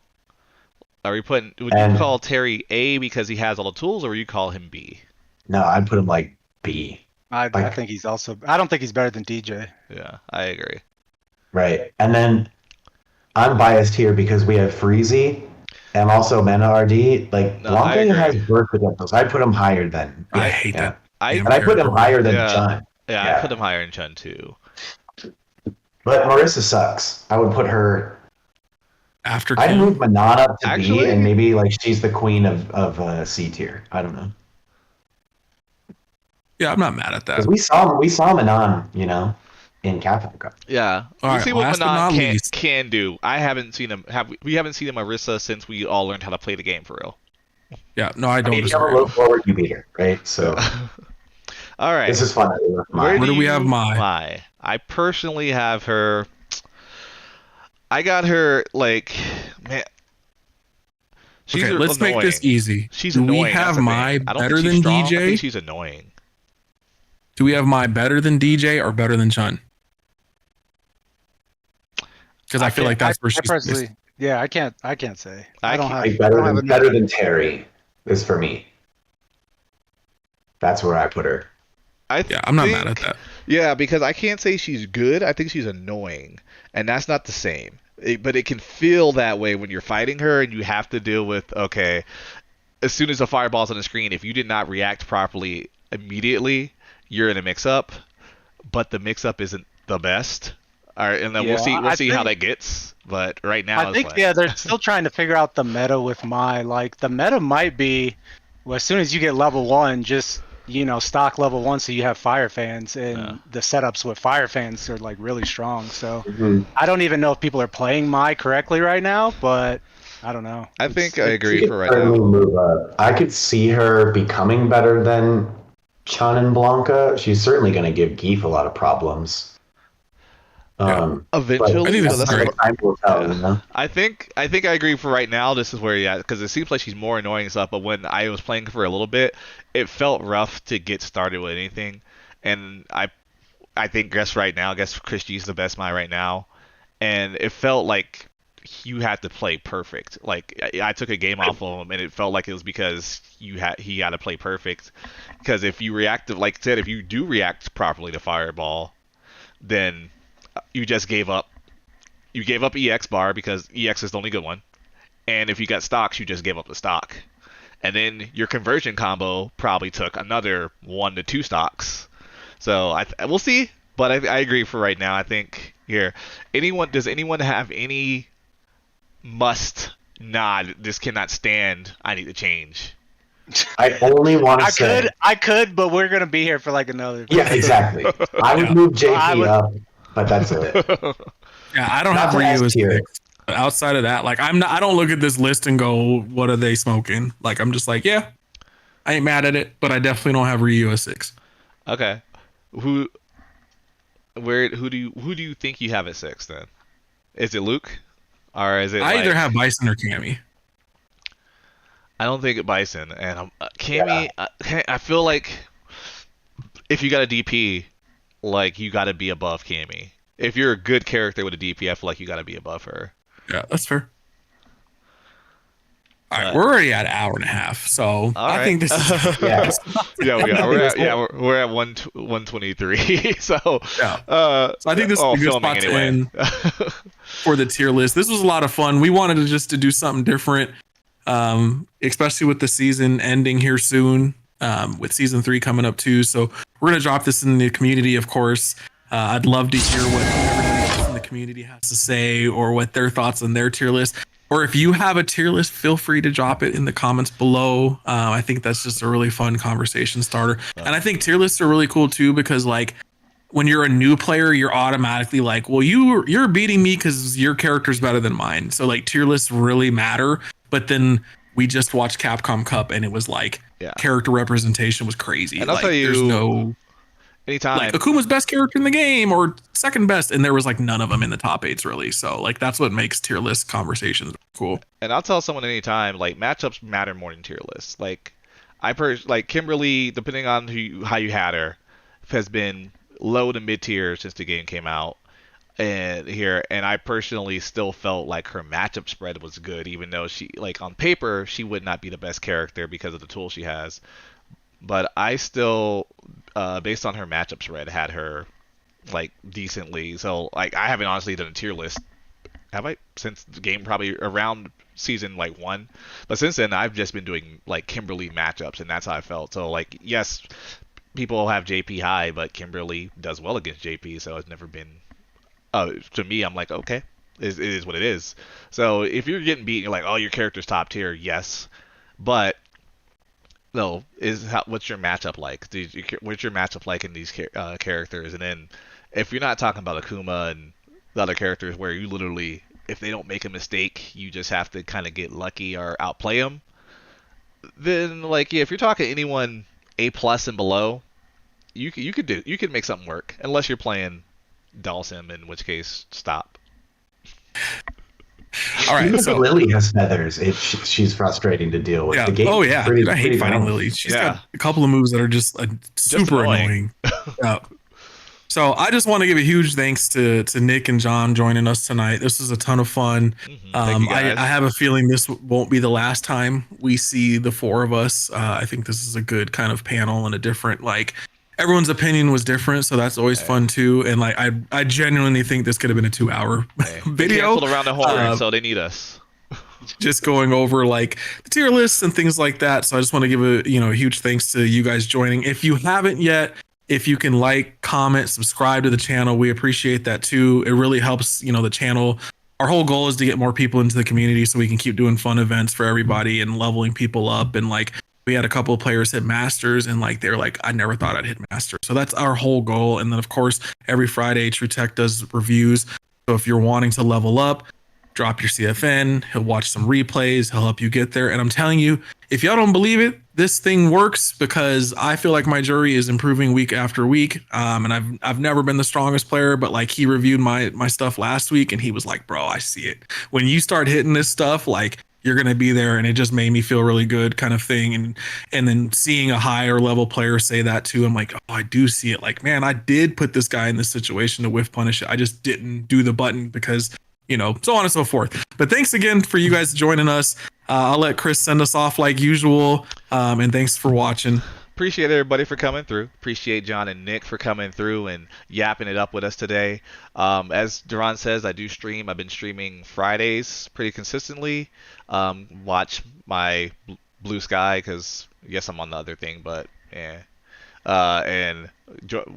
Are we would you call Terry A because he has all the tools, or would you call him B? No, I'd put him like B. I think he's also. I don't think he's better than DJ. Yeah, I agree. Right, and then I'm biased here because we have Freezy and also Mana RD. Like, Blanca has birth potentials. I'd put him higher than. I hate that. I put him higher than Chun. Yeah, I put him higher than Chun too. But Marissa sucks. I would put her after. I'd move Manon up to B, and maybe like she's the queen of C tier. I don't know. Yeah, I'm not mad at that. We saw Manon, in Capcom Cup. Yeah, we'll see what Manon can do. I haven't seen him. We haven't seen him Marissa since we all learned how to play the game for real. Yeah, no, I don't. If you look forward, you beat her, right? So. All right. This is fun. Where do we have Mai? I personally have her. I got her like, man. Okay, let's make this easy. She's Do annoying. we have that's the my thing. I don't better think she's than strong. I DJ? think she's annoying. Do we have my better than DJ or better than Chun? Because I feel like that's where I she's. personally, yeah, I can't say. I don't have. Like I don't have a better than Terry is for me. That's where I put her. I'm not mad at that. Yeah, because I can't say she's good. I think she's annoying, and that's not the same. But it can feel that way when you're fighting her, and you have to deal with, okay, as soon as the fireball's on the screen, if you did not react properly immediately, you're in a mix-up. But the mix-up isn't the best. All right, and then we'll see how that gets. But right now, I think they're still trying to figure out the meta with Mai. Like the meta might be, well, as soon as you get level 1, just stock level 1 so you have fire fans, and the setups with fire fans are like really strong. So I don't even know if people are playing Mai correctly right now, but I don't know. I think I agree for right now. Move up. I could see her becoming better than Chun and Blanca. She's certainly going to give Geef a lot of problems. Eventually, time will tell, I think I agree for right now. This is where because it seems like she's more annoying and stuff. But when I was playing for a little bit, it felt rough to get started with anything. And I think right now, Chris G's the best Mai right now, and it felt like you had to play perfect. Like I took a game off of him, and it felt like it was because he had to play perfect. Because if you reacted, like I said, if you do react properly to Fireball, then you just gave up. You gave up EX bar because EX is the only good one. And if you got stocks, you just gave up the stock. And then your conversion combo probably took another 1 to 2 stocks. So we'll see. But I agree for right now. I think here, does anyone have any must nod? This cannot stand. I need to change. I only want to say. I could, but we're gonna be here for like another. Yeah, exactly. I would move JP up, but that's it. Yeah, I don't have Ryu as six. But outside of that, like I don't look at this list and go, what are they smoking? Like I'm just like, yeah, I ain't mad at it, but I definitely don't have Ryu as 6. Okay, who do you think you have at 6 then? Is it Luke, or is it? I either have Bison or Cammy. I don't think Bison and Cammy. Yeah. I feel like if you got a DP, like you got to be above Cammy. If you're a good character with a DP, I feel like you got to be above her. Yeah, that's fair. All right, we're already at an hour and a half, so I think this is we are. We're at 123. So so I think this is a good spot to end for the tier list. This was a lot of fun. We wanted to do something different, especially with the season ending here soon, with season 3 coming up too. So we're gonna drop this in the community, of course. I'd love to hear what everybody else in the community has to say, or what their thoughts on their tier list. Or if you have a tier list, feel free to drop it in the comments below. I think that's just a really fun conversation starter. And I think tier lists are really cool too, because like when you're a new player, you're automatically like, well, you're beating me because your character's better than mine. So like tier lists really matter. But then we just watched Capcom Cup and it was like character representation was crazy. And I'll like, tell you, there's no anytime like Akuma's best character in the game or second best, and there was like none of them in the top 8s really. So like that's what makes tier list conversations cool. And I'll tell someone anytime, like matchups matter more than tier lists. Like like Kimberly, depending on how you had her, has been low to mid tier since the game came out. And I personally still felt like her matchup spread was good, even though she, like on paper, she would not be the best character because of the tool she has. But I still, based on her matchup spread, had her like decently. So like I haven't honestly done a tier list, have I? Since the game probably around season like 1. But since then I've just been doing like Kimberly matchups, and that's how I felt. So like yes, people have JP high, but Kimberly does well against JP, so it's never been. To me, I'm like, okay, it is what it is. So if you're getting beat, you're like, oh, your character's top tier, yes, but no, what's your matchup like? What's your matchup like in these characters? And then if you're not talking about Akuma and the other characters where you literally, if they don't make a mistake, you just have to kind of get lucky or outplay them, then like if you're talking anyone A+ and below, you could make something work, unless you're playing Dawson, in which case stop. All right, Even if so Lily has feathers, she's frustrating to deal with. yeah. The game Oh yeah, pretty, dude, I hate pretty fighting balanced. Lily. She's Yeah. got a couple of moves that are just Just super annoying. Yeah. So I just want to give a huge thanks to Nick and John joining us tonight. This was a ton of fun. Thank you guys. I have a feeling this won't be the last time we see the four of us. I think this is a good kind of panel and a different everyone's opinion was different, so that's always fun too. And I genuinely think this could have been a 2-hour They video. canceled around the horn, so they need us. Just going over the tier lists and things like that. So I just want to give a huge thanks to you guys joining. If you haven't yet, if you can comment, subscribe to the channel, we appreciate that too. It really helps the channel. Our whole goal is to get more people into the community so we can keep doing fun events for everybody and leveling people up. And we had a couple of players hit masters and they're I never thought I'd hit master. So that's our whole goal. And then of course every Friday True Tech does reviews. So if you're wanting to level up, drop your CFN, he'll watch some replays, he'll help you get there. And I'm telling you, if y'all don't believe it, this thing works because I feel like my jury is improving week after week. And I've never been the strongest player, but he reviewed my stuff last week and he was like, bro, I see it. When you start hitting this stuff, you're going to be there. And it just made me feel really good kind of thing. And then seeing a higher level player say that too, I'm like, oh, I do see it. Man, I did put this guy in this situation to whiff punish it. I just didn't do the button because so on and so forth. But thanks again for you guys joining us. I'll let Chris send us off like usual. And thanks for watching. Appreciate everybody for coming through. Appreciate John and Nick for coming through and yapping it up with us today. As Duran says, I do stream. I've been streaming Fridays pretty consistently. Watch my Blue Sky because I guess I'm on the other thing, but yeah. And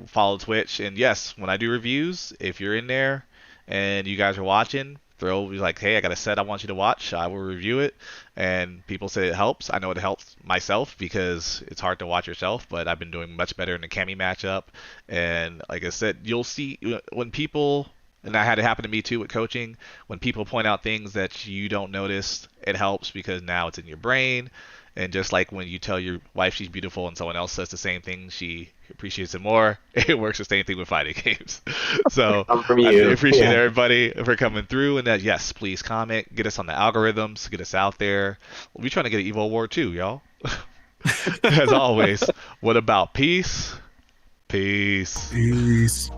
follow Twitch. And yes, when I do reviews, if you're in there and you guys are watching, hey, I got a set I want you to watch, I will review it. And people say it helps. I know it helps myself because it's hard to watch yourself, but I've been doing much better in the Cammy matchup. And like I said, you'll see when people, and that had to happen to me too with coaching, when people point out things that you don't notice, it helps because now it's in your brain. And just like when you tell your wife she's beautiful and someone else says the same thing, she appreciates it more. It works the same thing with fighting games. So I appreciate everybody for coming through. And that, yes, please comment, get us on the algorithms, get us out there. We're trying to get an Evo War too, y'all. As always, what about peace? Peace. Peace.